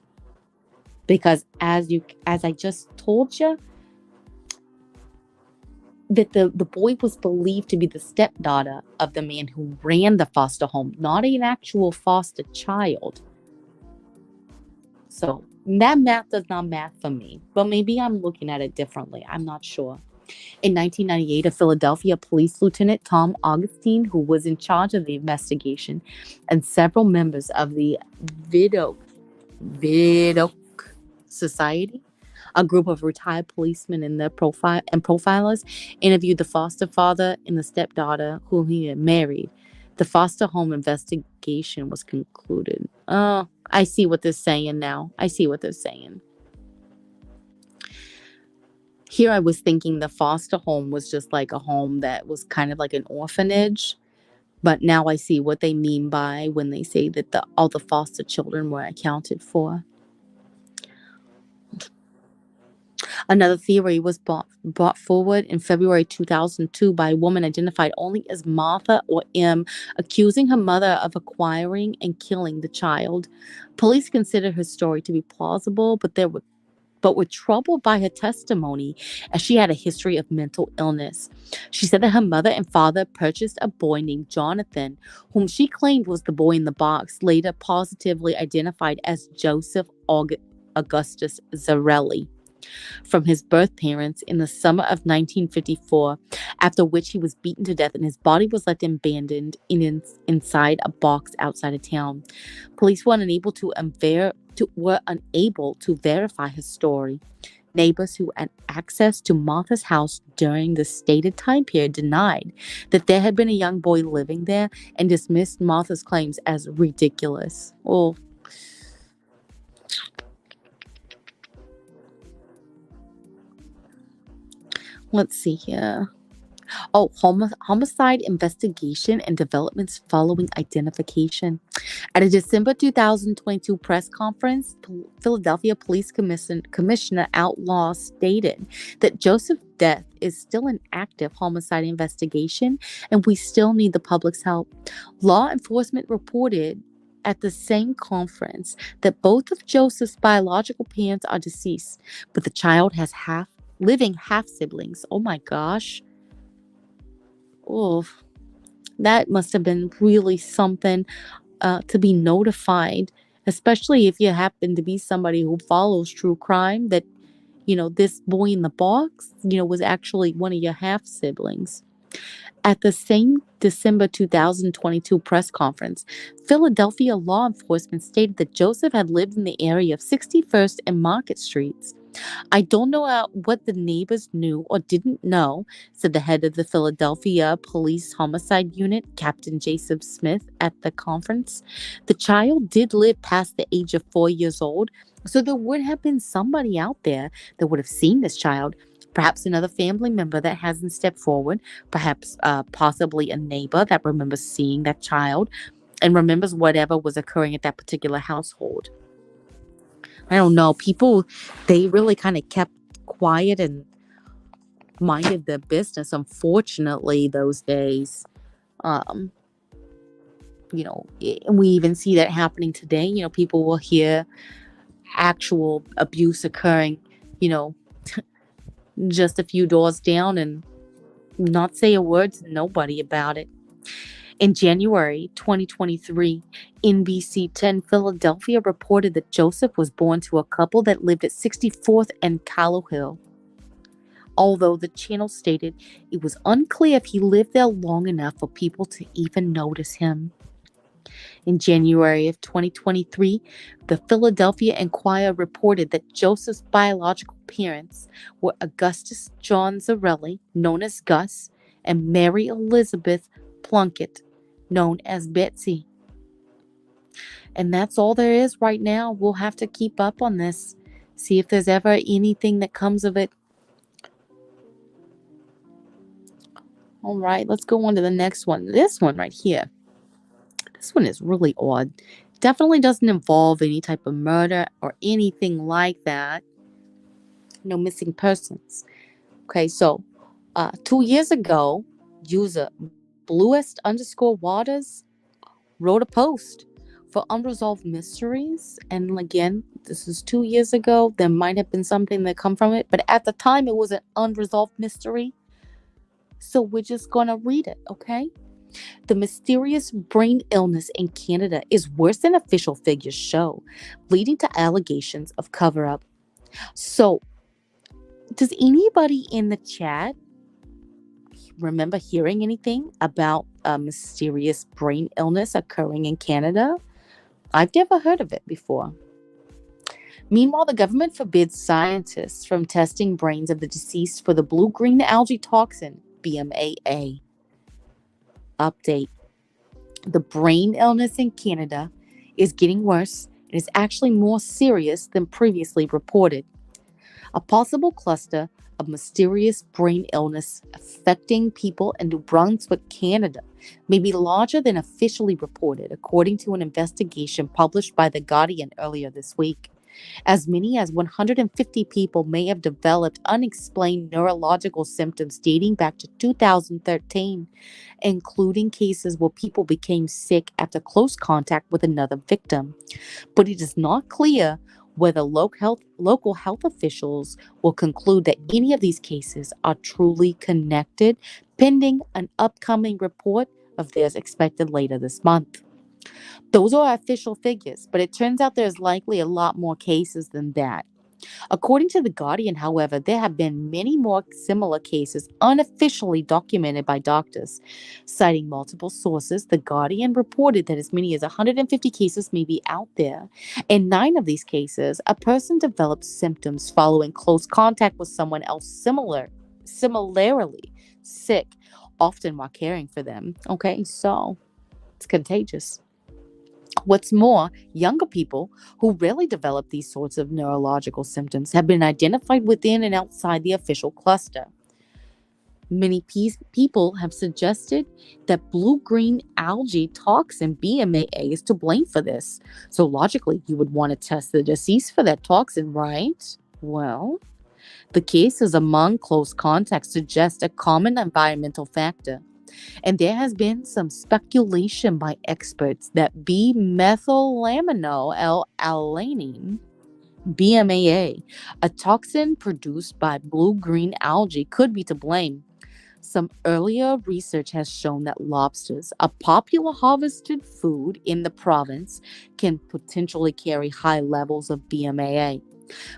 Because as I just told you, that the boy was believed to be the stepdaughter of the man who ran the foster home, not an actual foster child. So that math does not math for me, but maybe I'm looking at it differently. I'm not sure. In 1998, a Philadelphia police lieutenant, Tom Augustine, who was in charge of the investigation, and several members of the Vidok Society, a group of retired policemen and profilers, interviewed the foster father and the stepdaughter whom he had married. The foster home investigation was concluded. Oh, I see what they're saying now. I see what they're saying. Here I was thinking the foster home was just like a home that was kind of like an orphanage. But now I see what they mean by when they say that all the foster children were accounted for. Another theory was brought forward in February 2002 by a woman identified only as Martha or M, accusing her mother of acquiring and killing the child. Police considered her story to be plausible, but were troubled by her testimony as she had a history of mental illness. She said that her mother and father purchased a boy named Jonathan, whom she claimed was the boy in the box, later positively identified as Joseph Augustus Zarelli, from his birth parents in the summer of 1954, after which he was beaten to death and his body was left abandoned inside a box outside of town. Police were unable to verify his story. Neighbors who had access to Martha's house during the stated time period denied that there had been a young boy living there and dismissed Martha's claims as ridiculous. Oh, let's see here. Oh, homicide investigation and developments following identification. At a December 2022 press conference, Philadelphia Police Commissioner Outlaw stated that Joseph's death is still an active homicide investigation and we still need the public's help. Law enforcement reported at the same conference that both of Joseph's biological parents are deceased, but the child has living half siblings. Oh my gosh. Oh, that must have been really something to be notified, especially if you happen to be somebody who follows true crime, that, this boy in the box, was actually one of your half siblings. At the same December 2022 press conference, Philadelphia law enforcement stated that Joseph had lived in the area of 61st and Market Streets. I don't know what the neighbors knew or didn't know, said the head of the Philadelphia Police Homicide Unit, Captain Jacob Smith, at the conference. The child did live past the age of 4 years old, so there would have been somebody out there that would have seen this child. Perhaps another family member that hasn't stepped forward, perhaps possibly a neighbor that remembers seeing that child and remembers whatever was occurring at that particular household. I don't know. People, they really kind of kept quiet and minded their business, unfortunately, those days. Um, and we even see that happening today. People will hear actual abuse occurring, you know, just a few doors down and not say a word to nobody about it. In January 2023, NBC 10 Philadelphia reported that Joseph was born to a couple that lived at 64th and Callow Hill. Although the channel stated it was unclear if he lived there long enough for people to even notice him. In January of 2023, the Philadelphia Inquirer reported that Joseph's biological parents were Augustus John Zarelli, known as Gus, and Mary Elizabeth Plunkett, known as Betsy. And that's all there is right now. We'll have to keep up on this, see if there's ever anything that comes of it. All right, let's go on to the next one. This one right here. This one is really odd. Definitely doesn't involve any type of murder or anything like that. No missing persons. Okay, so 2 years ago, user bluest_waters wrote a post for Unresolved Mysteries. And again, this is 2 years ago. There might have been something that come from it, but at the time it was an unresolved mystery. So we're just going to read it, okay? The mysterious brain illness in Canada is worse than official figures show, leading to allegations of cover-up. So, does anybody in the chat remember hearing anything about a mysterious brain illness occurring in Canada? I've never heard of it before. Meanwhile, the government forbids scientists from testing brains of the deceased for the blue-green algae toxin, BMAA. Update. The brain illness in Canada is getting worse and is actually more serious than previously reported. A possible cluster of mysterious brain illness affecting people in New Brunswick, Canada, may be larger than officially reported, according to an investigation published by The Guardian earlier this week. As many as 150 people may have developed unexplained neurological symptoms dating back to 2013, including cases where people became sick after close contact with another victim. But it is not clear whether local health officials will conclude that any of these cases are truly connected, pending an upcoming report of theirs expected later this month. Those are official figures, but it turns out there's likely a lot more cases than that. According to The Guardian, however, there have been many more similar cases unofficially documented by doctors. Citing multiple sources, The Guardian reported that as many as 150 cases may be out there. In 9 of these cases, a person developed symptoms following close contact with someone else similarly sick, often while caring for them. Okay, so it's contagious. What's more, younger people who rarely develop these sorts of neurological symptoms have been identified within and outside the official cluster. Many people have suggested that blue-green algae toxin BMAA is to blame for this. So logically, you would want to test the deceased for that toxin, right? Well, the cases among close contacts suggest a common environmental factor. And there has been some speculation by experts that B-methylaminoalanine, BMAA, a toxin produced by blue-green algae, could be to blame. Some earlier research has shown that lobsters, a popular harvested food in the province, can potentially carry high levels of BMAA.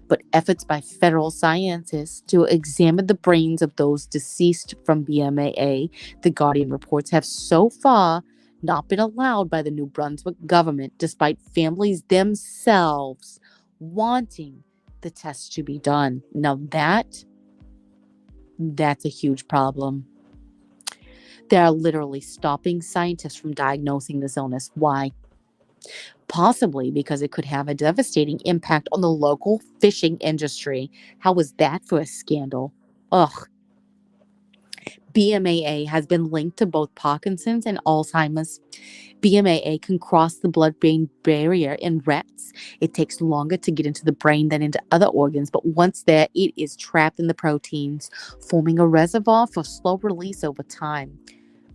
But efforts by federal scientists to examine the brains of those deceased from BMAA, The Guardian reports, have so far not been allowed by the New Brunswick government, despite families themselves wanting the test to be done. Now that's a huge problem. They are literally stopping scientists from diagnosing this illness. Why? Possibly because it could have a devastating impact on the local fishing industry. How was that for a scandal? Ugh. BMAA has been linked to both Parkinson's and Alzheimer's. BMAA can cross the blood-brain barrier in rats. It takes longer to get into the brain than into other organs, but once there, it is trapped in the proteins, forming a reservoir for slow release over time.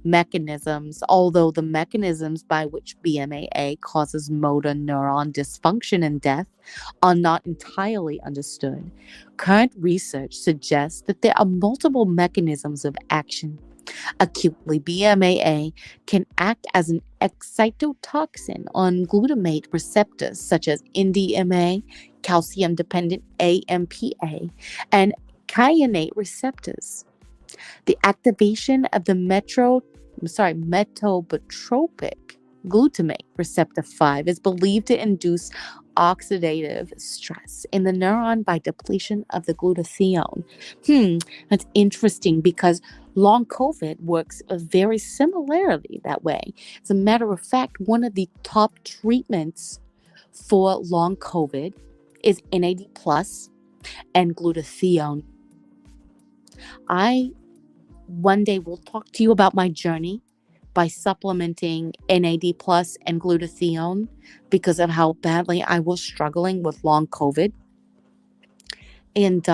mechanisms, although the mechanisms by which BMAA causes motor neuron dysfunction and death are not entirely understood. Current research suggests that there are multiple mechanisms of action. Acutely, BMAA can act as an excitotoxin on glutamate receptors such as NDMA, calcium dependent AMPA, and kyanate receptors. The activation of the metobotropic glutamate receptor 5 is believed to induce oxidative stress in the neuron by depletion of the glutathione. That's interesting because long COVID works very similarly that way. As a matter of fact, one of the top treatments for long COVID is NAD plus and glutathione. I one day will talk to you about my journey by supplementing NAD plus and glutathione because of how badly I was struggling with long COVID. And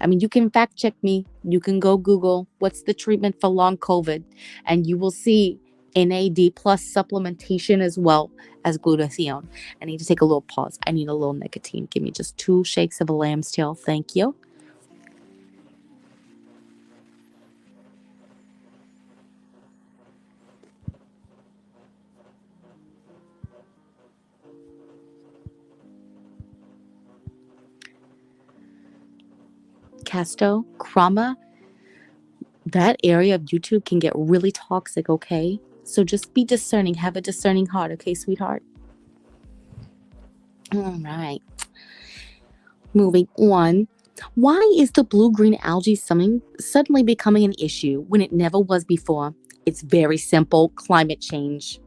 you can fact check me. You can go Google what's the treatment for long COVID, and you will see NAD plus supplementation as well as glutathione. I need to take a little pause. I need a little nicotine. Give me just 2 shakes of a lamb's tail. Thank you. Casto, Krama, that area of YouTube can get really toxic, okay? So just be discerning. Have a discerning heart, okay, sweetheart? All right. Moving on. Why is the blue-green algae suddenly becoming an issue when it never was before? It's very simple. Climate change.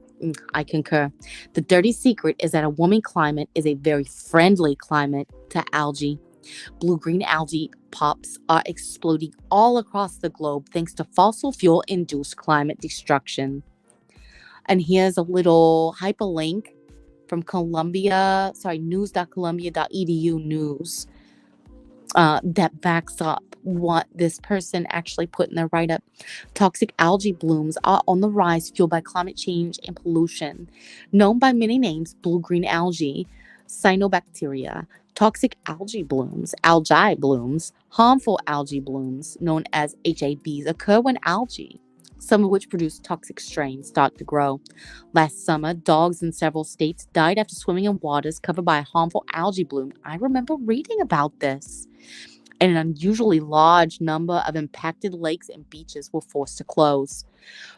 I concur. The dirty secret is that a warming climate is a very friendly climate to algae. Blue-green algae pops are exploding all across the globe thanks to fossil fuel-induced climate destruction. And here's a little hyperlink from news.columbia.edu news that backs up what this person actually put in their write-up. Toxic algae blooms are on the rise, fueled by climate change and pollution. Known by many names, blue-green algae, cyanobacteria, toxic algae blooms, harmful algae blooms, known as HABs, occur when algae, some of which produce toxic strains, start to grow. Last summer, dogs in several states died after swimming in waters covered by a harmful algae bloom. I remember reading about this. And an unusually large number of impacted lakes and beaches were forced to close.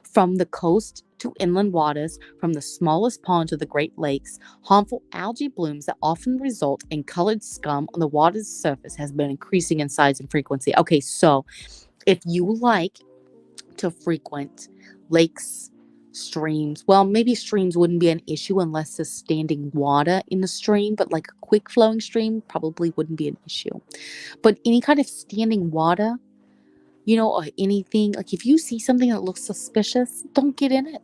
From the coast to inland waters, from the smallest pond to the Great Lakes, harmful algae blooms that often result in colored scum on the water's surface has been increasing in size and frequency. Okay, so if you like to frequent lakes, streams, well, maybe streams wouldn't be an issue unless there's standing water in the stream, but like a quick flowing stream probably wouldn't be an issue. But any kind of standing water, or anything, like if you see something that looks suspicious, don't get in it.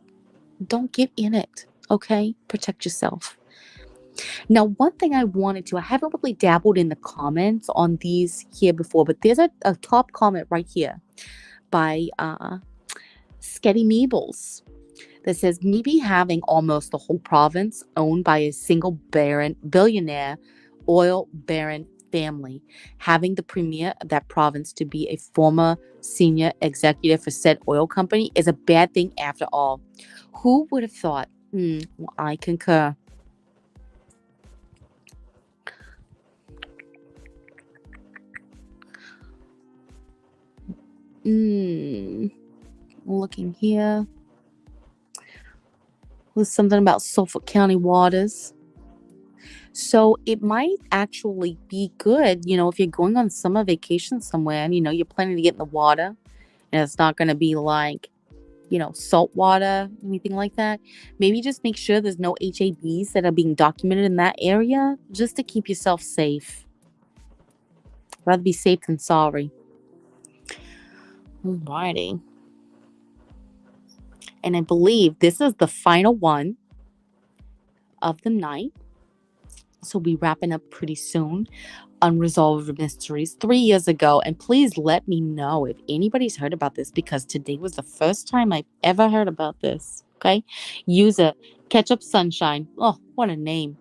Don't get in it. Okay? Protect yourself. Now, one thing I haven't really dabbled in the comments on these here before, but there's a top comment right here by Sketty Meebles that says, maybe having almost the whole province owned by a single billionaire oil baron family, having the premier of that province to be a former senior executive for said oil company is a bad thing after all. Who would have thought? Well, I concur. Looking here. Was something about Suffolk County waters. So it might actually be good, if you're going on summer vacation somewhere and, you're planning to get in the water and it's not going to be like, salt water, anything like that. Maybe just make sure there's no HABs that are being documented in that area just to keep yourself safe. Rather be safe than sorry. Alrighty. And I believe this is the final one of the night. So we'll be wrapping up pretty soon. Unresolved Mysteries 3 years ago. And please let me know if anybody's heard about this, because today was the first time I've ever heard about this. Okay. User Ketchup Sunshine. Oh, what a name.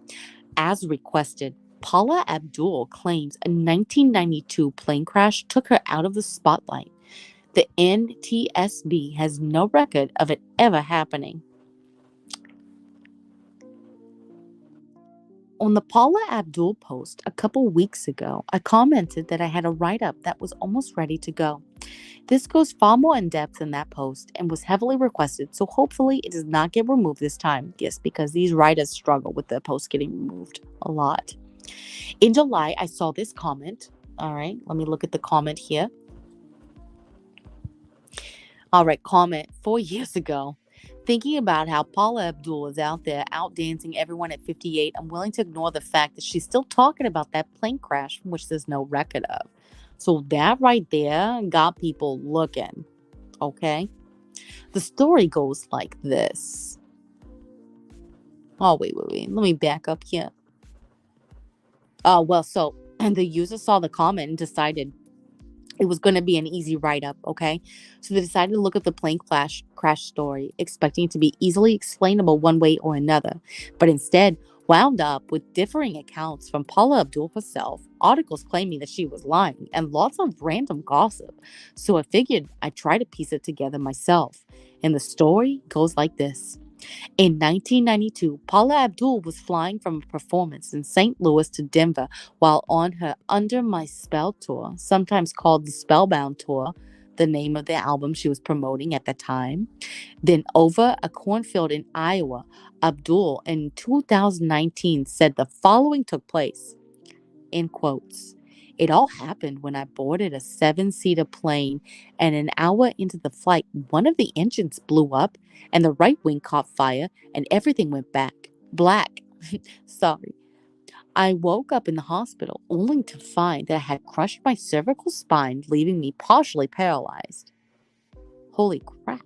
As requested, Paula Abdul claims a 1992 plane crash took her out of the spotlight. The NTSB has no record of it ever happening. On the Paula Abdul post a couple weeks ago, I commented that I had a write up that was almost ready to go. This goes far more in depth in that post and was heavily requested, so hopefully it does not get removed this time. Yes, because these writers struggle with the post getting removed a lot. In July, I saw this comment. All right, let me look at the comment here. All right, comment 4 years ago. Thinking about how Paula Abdul is out there out dancing everyone at 58, I'm willing to ignore the fact that she's still talking about that plane crash, which there's no record of. So that right there got people looking. Okay. The story goes like this. Oh, wait. Let me back up here. And the user saw the comment and decided it was going to be an easy write-up, okay? So they decided to look at the plane crash story, expecting it to be easily explainable one way or another, but instead wound up with differing accounts from Paula Abdul herself, articles claiming that she was lying, and lots of random gossip. So I figured I'd try to piece it together myself. And the story goes like this. In 1992, Paula Abdul was flying from a performance in St. Louis to Denver while on her Under My Spell tour, sometimes called the Spellbound Tour, the name of the album she was promoting at the time. Then over a cornfield in Iowa, Abdul in 2019 said the following took place, in quotes. It all happened when I boarded a 7-seater plane, and an hour into the flight, one of the engines blew up and the right wing caught fire and everything went black. Sorry. I woke up in the hospital only to find that I had crushed my cervical spine, leaving me partially paralyzed. Holy crap.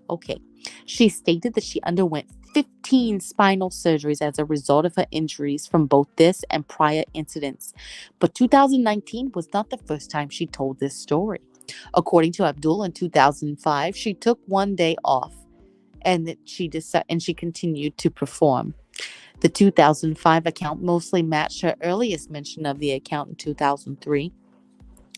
Okay. She stated that she underwent 15 spinal surgeries as a result of her injuries from both this and prior incidents. But 2019 was not the first time she told this story. According to Abdul, in 2005, she took one day off and that she continued to perform. The 2005 account mostly matched her earliest mention of the account in 2003.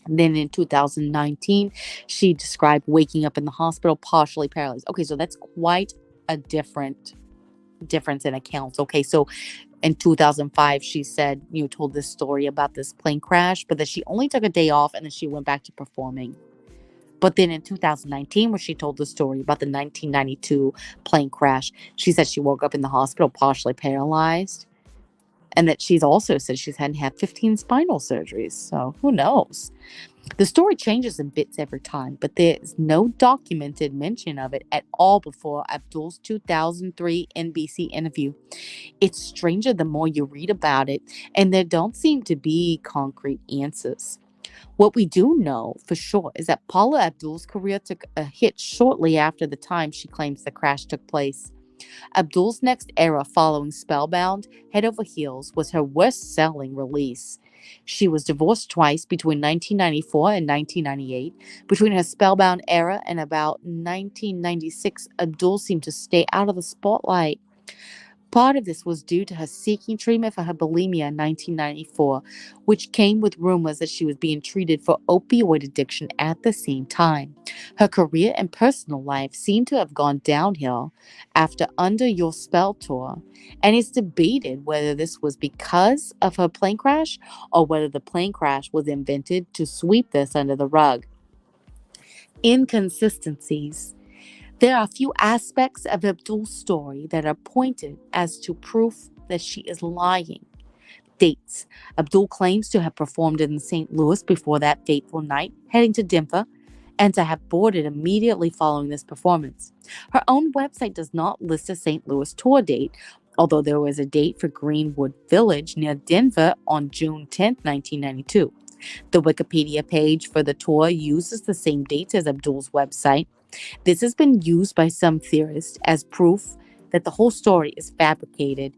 Then in 2019, she described waking up in the hospital partially paralyzed. Okay, so that's quite a difference in accounts. Okay, so in 2005, she said, told this story about this plane crash, but that she only took a day off and then she went back to performing. But then in 2019, when she told the story about the 1992 plane crash, she said she woke up in the hospital partially paralyzed. And that she's also said she's had 15 spinal surgeries. So who knows? The story changes in bits every time, but there is no documented mention of it at all before Abdul's 2003 NBC interview. It's stranger the more you read about it, and there don't seem to be concrete answers. What we do know for sure is that Paula Abdul's career took a hit shortly after the time she claims the crash took place. Abdul's next era following Spellbound, Head Over Heels, was her worst-selling release. She was divorced twice between 1994 and 1998. Between her Spellbound era and about 1996, Abdul seemed to stay out of the spotlight. Part of this was due to her seeking treatment for her bulimia in 1994, which came with rumors that she was being treated for opioid addiction at the same time. Her career and personal life seem to have gone downhill after Under Your Spell tour, and it's debated whether this was because of her plane crash or whether the plane crash was invented to sweep this under the rug. Inconsistencies. There are a few aspects of Abdul's story that are pointed as to proof that she is lying. Dates. Abdul claims to have performed in St. Louis before that fateful night, heading to Denver, and to have boarded immediately following this performance. Her own website does not list a St. Louis tour date, although there was a date for Greenwood Village near Denver on June 10, 1992. The Wikipedia page for the tour uses the same dates as Abdul's website. This has been used by some theorists as proof that the whole story is fabricated.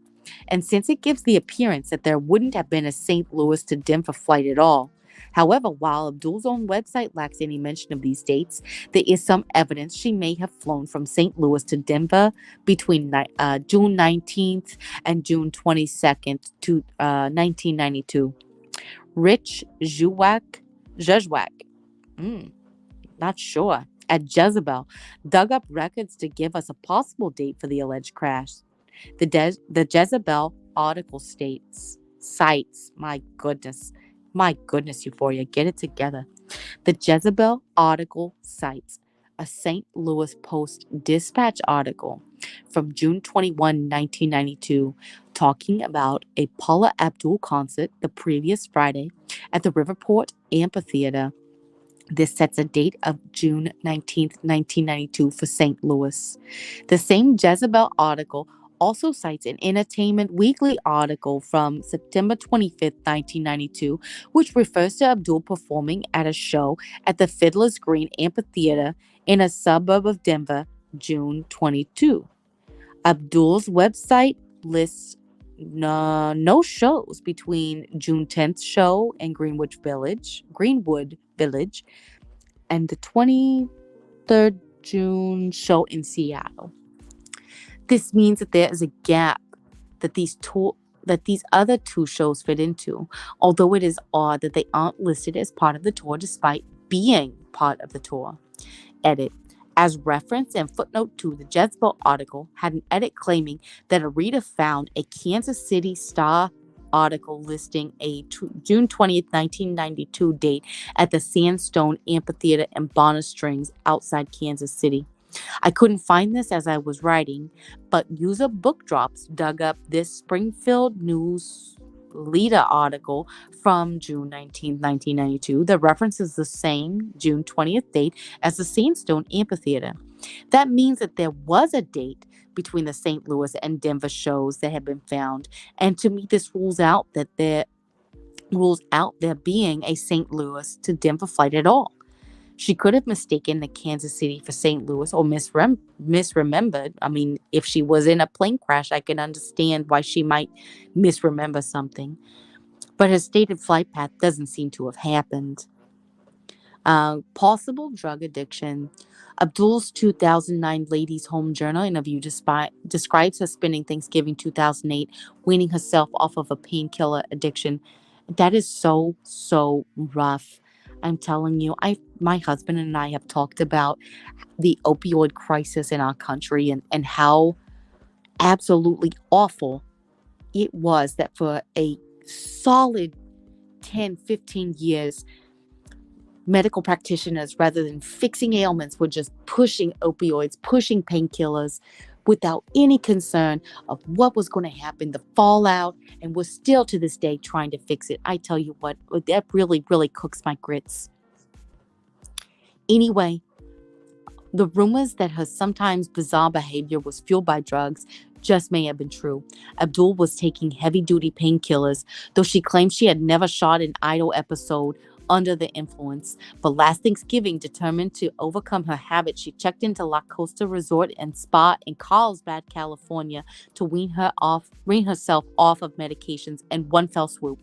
and since it gives the appearance that there wouldn't have been a St. Louis to Denver flight at all. However, while Abdul's own website lacks any mention of these dates, there is some evidence she may have flown from St. Louis to Denver between June 19th and June 22nd to 1992. Rich Zhuwak, not sure, at Jezebel, dug up records to give us a possible date for the alleged crash. The Jezebel article cites, my goodness, Euphoria, get it together. The Jezebel article cites a St. Louis Post-Dispatch article from June 21, 1992, talking about a Paula Abdul concert the previous Friday at the Riverport Amphitheater. This sets a date of June 19th, 1992 for St. Louis. The same Jezebel article also cites an Entertainment Weekly article from September 25th, 1992, which refers to Abdul performing at a show at the Fiddler's Green Amphitheater in a suburb of Denver, June 22. Abdul's website lists no shows between June 10th show in Greenwood Village, and the 23rd June show in Seattle. This means that there is a gap that these other two shows fit into, although it is odd that they aren't listed as part of the tour despite being part of the tour. Edit. As reference and footnote 2, the Jezebel article had an edit claiming that a reader found a Kansas City Star article listing a June 20th, 1992 date at the Sandstone Amphitheater in Bonner Springs outside Kansas City. I couldn't find this as I was writing, but user Book Drops dug up this Springfield News Leader article from June 19th, 1992 that references the same June 20th date as the Sandstone Amphitheater. That means that there was a date between the St. Louis and Denver shows that had been found, and to me this rules out there being a St. Louis to Denver flight at all. She could have mistaken the Kansas City for St. Louis or misremembered. I mean, if she was in a plane crash, I can understand why she might misremember something. But her stated flight path doesn't seem to have happened. Possible drug addiction. Abdul's 2009 Ladies' Home Journal interview describes her spending Thanksgiving 2008 weaning herself off of a painkiller addiction. That is so, so rough. I'm telling you, my husband and I have talked about the opioid crisis in our country and how absolutely awful it was that for a solid 10, 15 years, medical practitioners, rather than fixing ailments, were just pushing opioids, pushing painkillers without any concern of what was going to happen, the fallout, and we're still to this day trying to fix it. I tell you what, that really, really cooks my grits. Anyway, the rumors that her sometimes bizarre behavior was fueled by drugs just may have been true. Abdul was taking heavy-duty painkillers, though she claimed she had never shot an idle episode under the influence. But last Thanksgiving, determined to overcome her habit, she checked into La Costa Resort and Spa in Carlsbad, California, to wean herself off of medications in one fell swoop.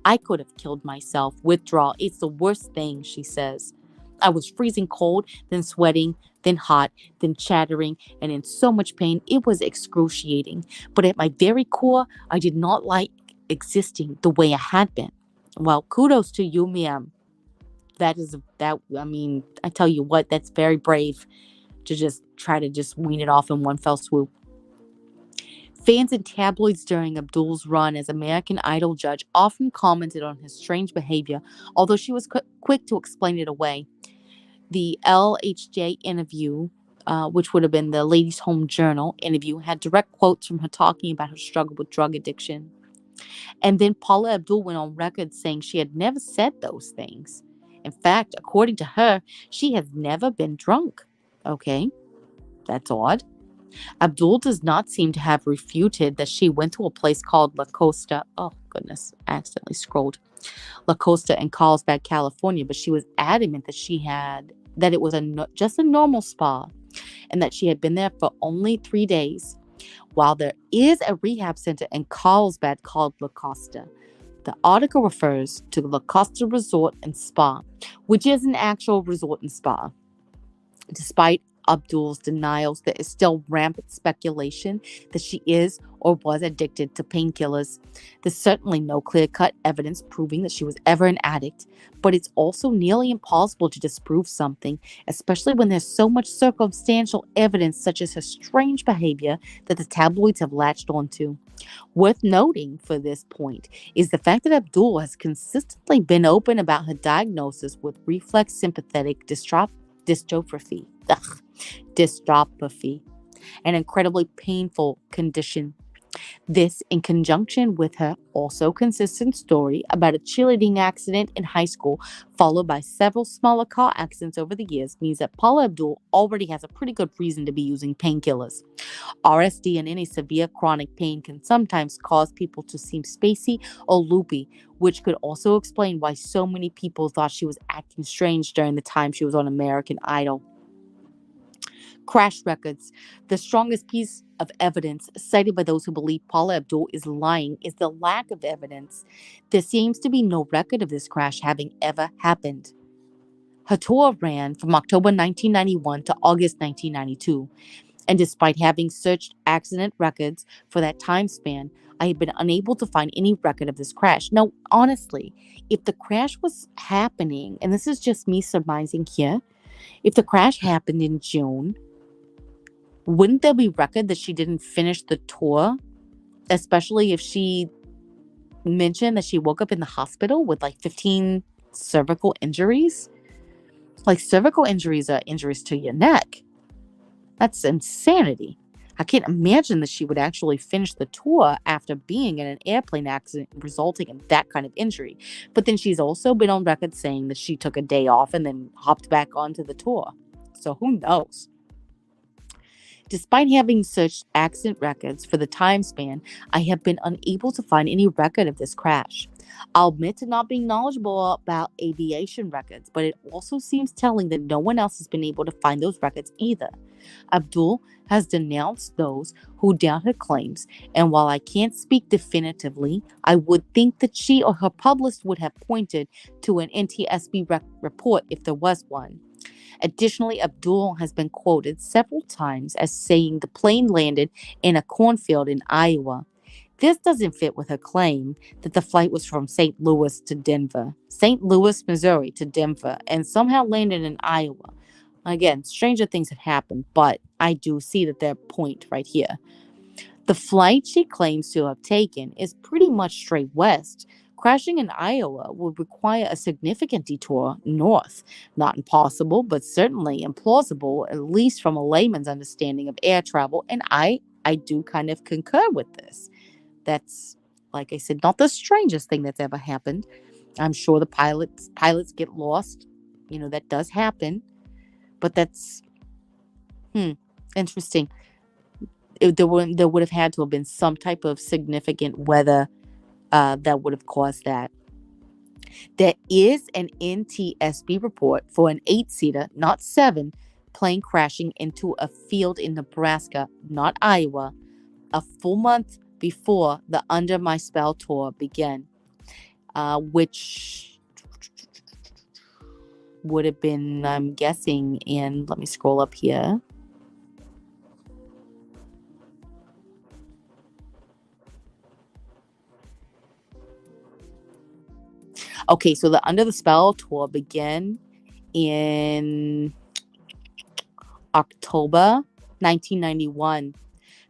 I could have killed myself. Withdrawal, it's the worst thing, she says. I was freezing cold, then sweating, then hot, then chattering, and in so much pain, it was excruciating. But at my very core, I did not like existing the way I had been. Well, kudos to you, ma'am. I tell you what, that's very brave to just try to just wean it off in one fell swoop. Fans in tabloids during Abdul's run as American Idol judge often commented on his strange behavior, although she was quick to explain it away. The LHJ interview, which would have been the Ladies' Home Journal interview, had direct quotes from her talking about her struggle with drug addiction. And then Paula Abdul went on record saying she had never said those things. In fact, according to her, she has never been drunk. Okay, that's odd. Abdul does not seem to have refuted that she went to a place called La Costa. Oh, goodness, I accidentally scrolled. La Costa in Carlsbad, California, but she was adamant that it was just a normal spa and that she had been there for only 3 days. While there is a rehab center in Carlsbad called La Costa, the article refers to La Costa Resort and Spa, which is an actual resort and spa. Despite Abdul's denials, there is still rampant speculation that she is or was addicted to painkillers. There's certainly no clear-cut evidence proving that she was ever an addict, but it's also nearly impossible to disprove something, especially when there's so much circumstantial evidence such as her strange behavior that the tabloids have latched onto. Worth noting for this point is the fact that Abdul has consistently been open about her diagnosis with reflex sympathetic dystrophy. Dystrophy, an incredibly painful condition. This, in conjunction with her also consistent story about a cheerleading accident in high school, followed by several smaller car accidents over the years, means that Paula Abdul already has a pretty good reason to be using painkillers. RSD and any severe chronic pain can sometimes cause people to seem spacey or loopy, which could also explain why so many people thought she was acting strange during the time she was on American Idol. Crash records. The strongest piece of evidence cited by those who believe Paula Abdul is lying is the lack of evidence. There seems to be no record of this crash having ever happened. Her tour ran from October 1991 to August 1992, and despite having searched accident records for that time span, I have been unable to find any record of this crash. Now, honestly, if the crash was happening, and this is just me surmising here, if the crash happened in June, wouldn't there be record that she didn't finish the tour? Especially if she mentioned that she woke up in the hospital with like 15 cervical injuries? Like, cervical injuries are injuries to your neck. That's insanity. I can't imagine that she would actually finish the tour after being in an airplane accident resulting in that kind of injury. But then she's also been on record saying that she took a day off and then hopped back onto the tour. So who knows? Despite having searched accident records for the time span, I have been unable to find any record of this crash. I'll admit to not being knowledgeable about aviation records, but it also seems telling that no one else has been able to find those records either. Abdul has denounced those who doubt her claims, and while I can't speak definitively, I would think that she or her publicist would have pointed to an NTSB report if there was one. Additionally, Abdul has been quoted several times as saying the plane landed in a cornfield in Iowa. This doesn't fit with her claim that the flight was from St. Louis, Missouri to Denver, and somehow landed in Iowa. Again, stranger things have happened, but I do see that their point right here. The flight she claims to have taken is pretty much straight west. Crashing in Iowa would require a significant detour north. Not impossible, but certainly implausible, at least from a layman's understanding of air travel, and I do kind of concur with this. That's, like I said, not the strangest thing that's ever happened. I'm sure the pilots get lost. That does happen. But that's interesting. There would have had to have been some type of significant weather that would have caused that. There is an NTSB report for an 8-seater, not 7, plane crashing into a field in Nebraska, not Iowa, a full month before the Under My Spell tour began, which would have been, I'm guessing, let me scroll up here. Okay, so the Under the Spell tour began in October 1991.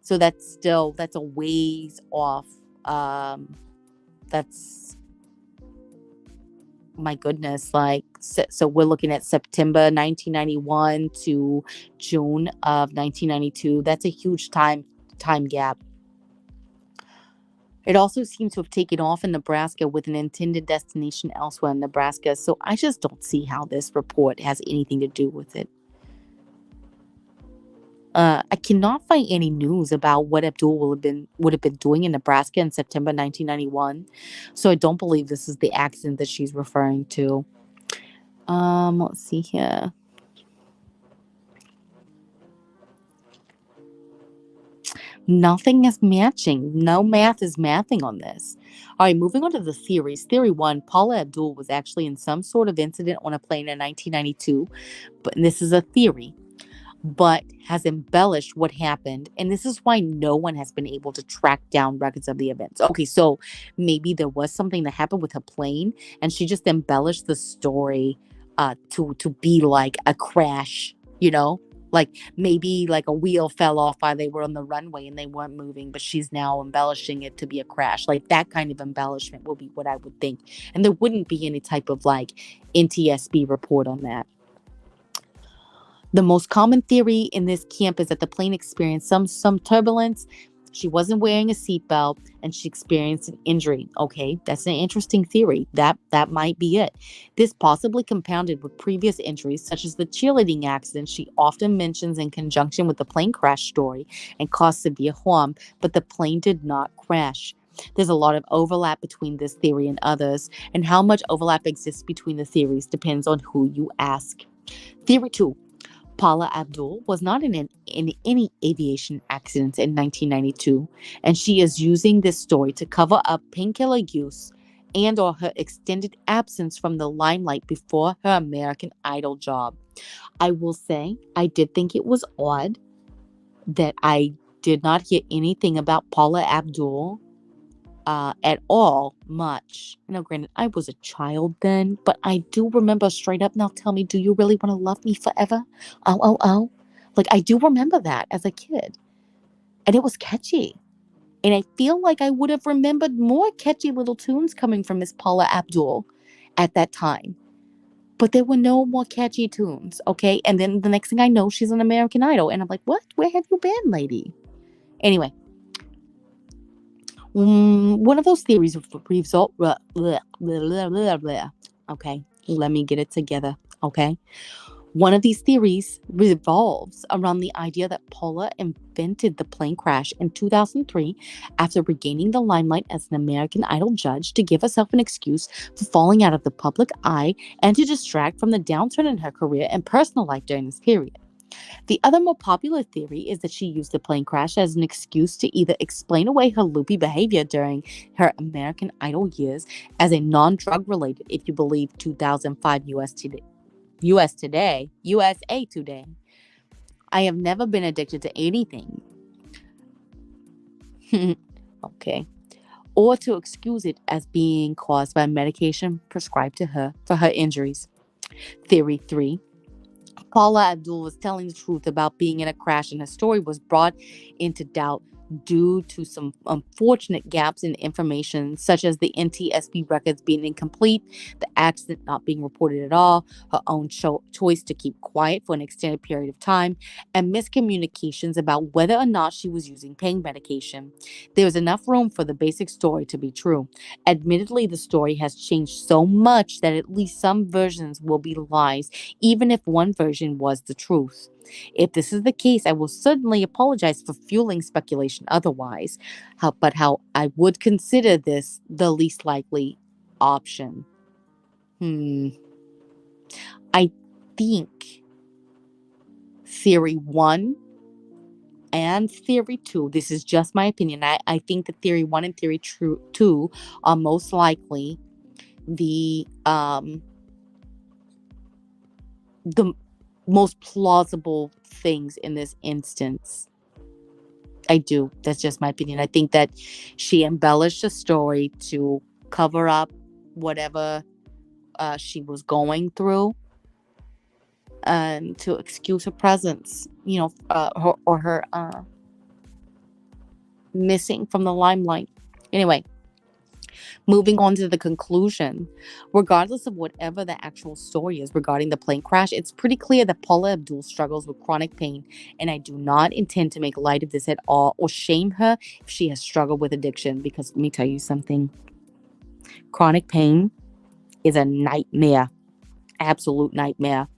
So that's a ways off. That's, my goodness, so we're looking at September 1991 to June of 1992. That's a huge time gap. It also seems to have taken off in Nebraska with an intended destination elsewhere in Nebraska, so I just don't see how this report has anything to do with it. I cannot find any news about what Abdul would have been doing in Nebraska in September 1991, so I don't believe this is the accident that she's referring to. Let's see here. Nothing is matching. No math is mathing on this. All right, moving on to the theories. Theory one, Paula Abdul was actually in some sort of incident on a plane in 1992, but this is a theory, but has embellished what happened. And this is why no one has been able to track down records of the events. Okay, so maybe there was something that happened with her plane and she just embellished the story to be like a crash, you know? Like maybe like a wheel fell off while they were on the runway and they weren't moving, but she's now embellishing it to be a crash. Like that kind of embellishment will be what I would think. And there wouldn't be any type of like NTSB report on that. The most common theory in this camp is that the plane experienced some turbulence. She wasn't wearing a seatbelt and she experienced an injury. Okay, that's an interesting theory. That might be it. This possibly compounded with previous injuries, such as the cheerleading accident she often mentions in conjunction with the plane crash story and caused severe harm, but the plane did not crash. There's a lot of overlap between this theory and others, and how much overlap exists between the theories depends on who you ask. Theory 2. Paula Abdul was not in any aviation accidents in 1992, and she is using this story to cover up painkiller use and or her extended absence from the limelight before her American Idol job. I will say I did think it was odd that I did not hear anything about Paula Abdul at all much. Granted, I was a child then, but I do remember straight up. Now tell me, do you really want to love me forever? Oh, oh, oh. Like, I do remember that as a kid. And it was catchy. And I feel like I would have remembered more catchy little tunes coming from Miss Paula Abdul at that time. But there were no more catchy tunes, okay? And then the next thing I know, she's on American Idol. And I'm like, what? Where have you been, lady? Anyway. One of those theories result. Okay, let me get it together. Okay. One of these theories revolves around the idea that Paula invented the plane crash in 2003 after regaining the limelight as an American Idol judge to give herself an excuse for falling out of the public eye and to distract from the downturn in her career and personal life during this period. The other more popular theory is that she used the plane crash as an excuse to either explain away her loopy behavior during her American Idol years as a non-drug related, if you believe 2005 USA Today. I have never been addicted to anything. Okay. Or to excuse it as being caused by medication prescribed to her for her injuries. Theory 3. Paula Abdul was telling the truth about being in a crash, and her story was brought into doubt due to some unfortunate gaps in information, such as the NTSB records being incomplete, the accident not being reported at all, her own choice to keep quiet for an extended period of time, and miscommunications about whether or not she was using pain medication. There was enough room for the basic story to be true. Admittedly, the story has changed so much that at least some versions will be lies, even if one version was the truth. If this is the case, I will certainly apologize for fueling speculation otherwise, but how I would consider this the least likely option. I think theory 1 and theory 2, this is just my opinion, I think that theory 1 and theory 2 are most likely the most plausible things in this instance. I do. That's just my opinion. I think that she embellished the story to cover up whatever she was going through and to excuse her presence, her missing from the limelight. Anyway, moving on to the conclusion, regardless of whatever the actual story is regarding the plane crash, it's pretty clear that Paula Abdul struggles with chronic pain, and I do not intend to make light of this at all or shame her if she has struggled with addiction, because let me tell you something. Chronic pain is a nightmare, absolute nightmare.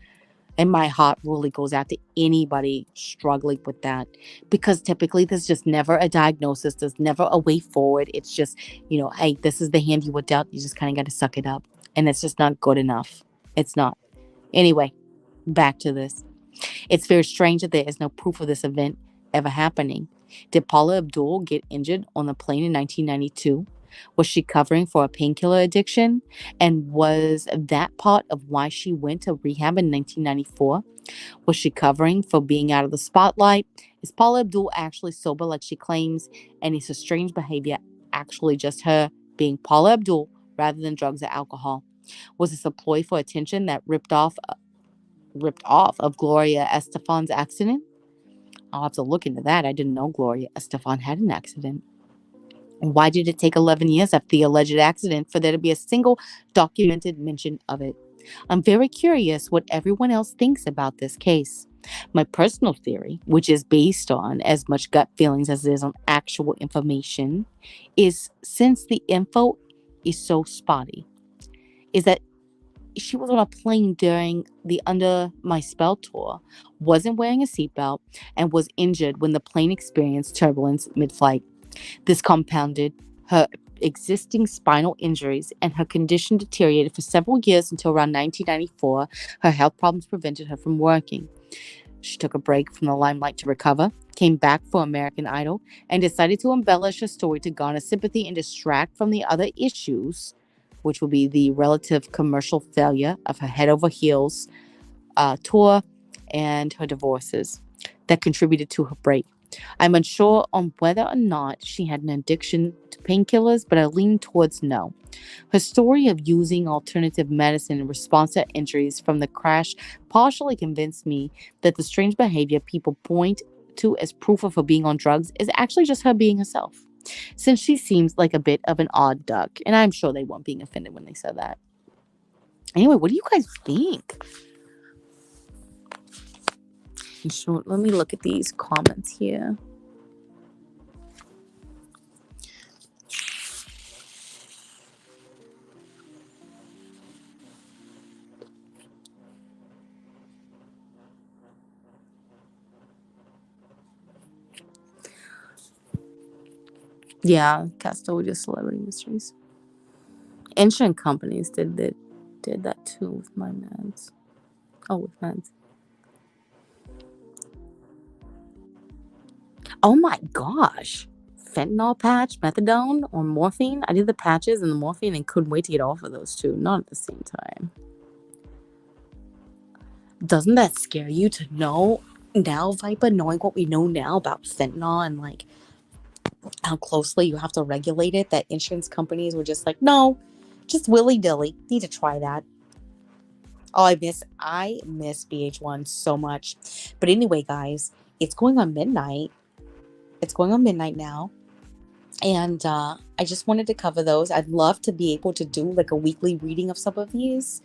And my heart really goes out to anybody struggling with that, because typically there's just never a diagnosis. There's never a way forward. It's just, hey, this is the hand you were dealt. You just kind of got to suck it up. And it's just not good enough. It's not. Anyway, back to this. It's very strange that there is no proof of this event ever happening. Did Paula Abdul get injured on the plane in 1992? Was she covering for a painkiller addiction? And was that part of why she went to rehab in 1994? Was she covering for being out of the spotlight? Is Paula Abdul actually sober like she claims? And is her strange behavior actually just her being Paula Abdul rather than drugs or alcohol? Was this a ploy for attention that ripped off of Gloria Estefan's accident? I'll have to look into that. I didn't know Gloria Estefan had an accident. And why did it take 11 years after the alleged accident for there to be a single documented mention of it? I'm very curious what everyone else thinks about this case. My personal theory, which is based on as much gut feelings as it is on actual information, is since the info is so spotty, is that she was on a plane during the Under My Spell tour, wasn't wearing a seatbelt, and was injured when the plane experienced turbulence mid-flight. This compounded her existing spinal injuries, and her condition deteriorated for several years until around 1994. Her health problems prevented her from working. She took a break from the limelight to recover, came back for American Idol, and decided to embellish her story to garner sympathy and distract from the other issues, which will be the relative commercial failure of her Head Over Heels tour and her divorces that contributed to her break. I'm unsure on whether or not she had an addiction to painkillers, but I lean towards no. Her story of using alternative medicine in response to injuries from the crash partially convinced me that the strange behavior people point to as proof of her being on drugs is actually just her being herself, since she seems like a bit of an odd duck, and I'm sure they weren't being offended when they said that. Anyway, what do you guys think? Sure, let me look at these comments here. Yeah, Castodia Celebrity Mysteries. Insurance companies did that too with my meds. Oh, with meds. Oh my gosh. Fentanyl patch, methadone, or morphine. I did the patches and the morphine and couldn't wait to get off of those two. Not at the same time. Doesn't that scare you to know now, Viper, knowing what we know now about fentanyl and like how closely you have to regulate it, that insurance companies were just like, no, just willy-dilly. Need to try that. Oh, I miss VH1 so much. But anyway, guys, it's going on midnight. It's going on midnight now. And I just wanted to cover those. I'd love to be able to do like a weekly reading of some of these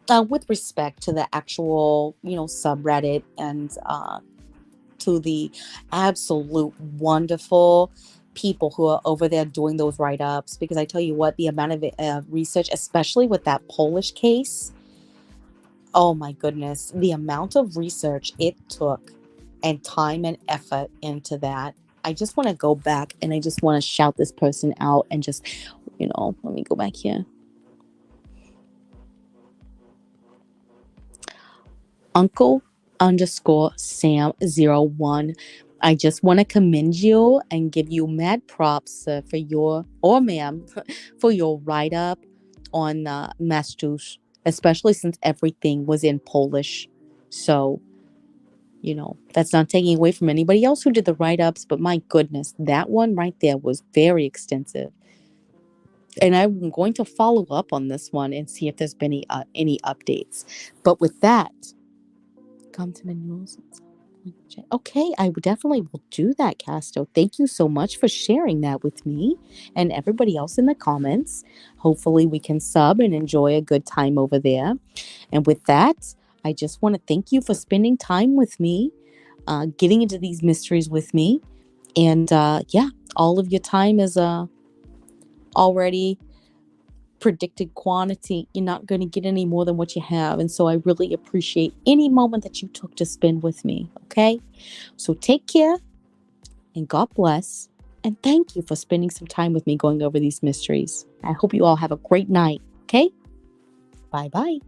with respect to the actual, subreddit and to the absolute wonderful people who are over there doing those write-ups. Because I tell you what, the amount of research, especially with that Polish case, oh my goodness, the amount of research it took and time and effort into that. I just want to go back and I just want to shout this person out and just, let me go back here. Uncle_Sam01. I just want to commend you and give you mad props for your, or ma'am, for your write-up on Mateusz, especially since everything was in Polish. So, that's not taking away from anybody else who did the write-ups, but my goodness, that one right there was very extensive. And I'm going to follow up on this one and see if there's been any updates. But with that, come to manuals. Okay, I definitely will do that, Casto. Thank you so much for sharing that with me and everybody else in the comments. Hopefully we can sub and enjoy a good time over there. And with that, I just want to thank you for spending time with me, getting into these mysteries with me. And all of your time is already predicted quantity. You're not going to get any more than what you have. And so I really appreciate any moment that you took to spend with me. Okay. So take care and God bless. And thank you for spending some time with me going over these mysteries. I hope you all have a great night. Okay. Bye-bye.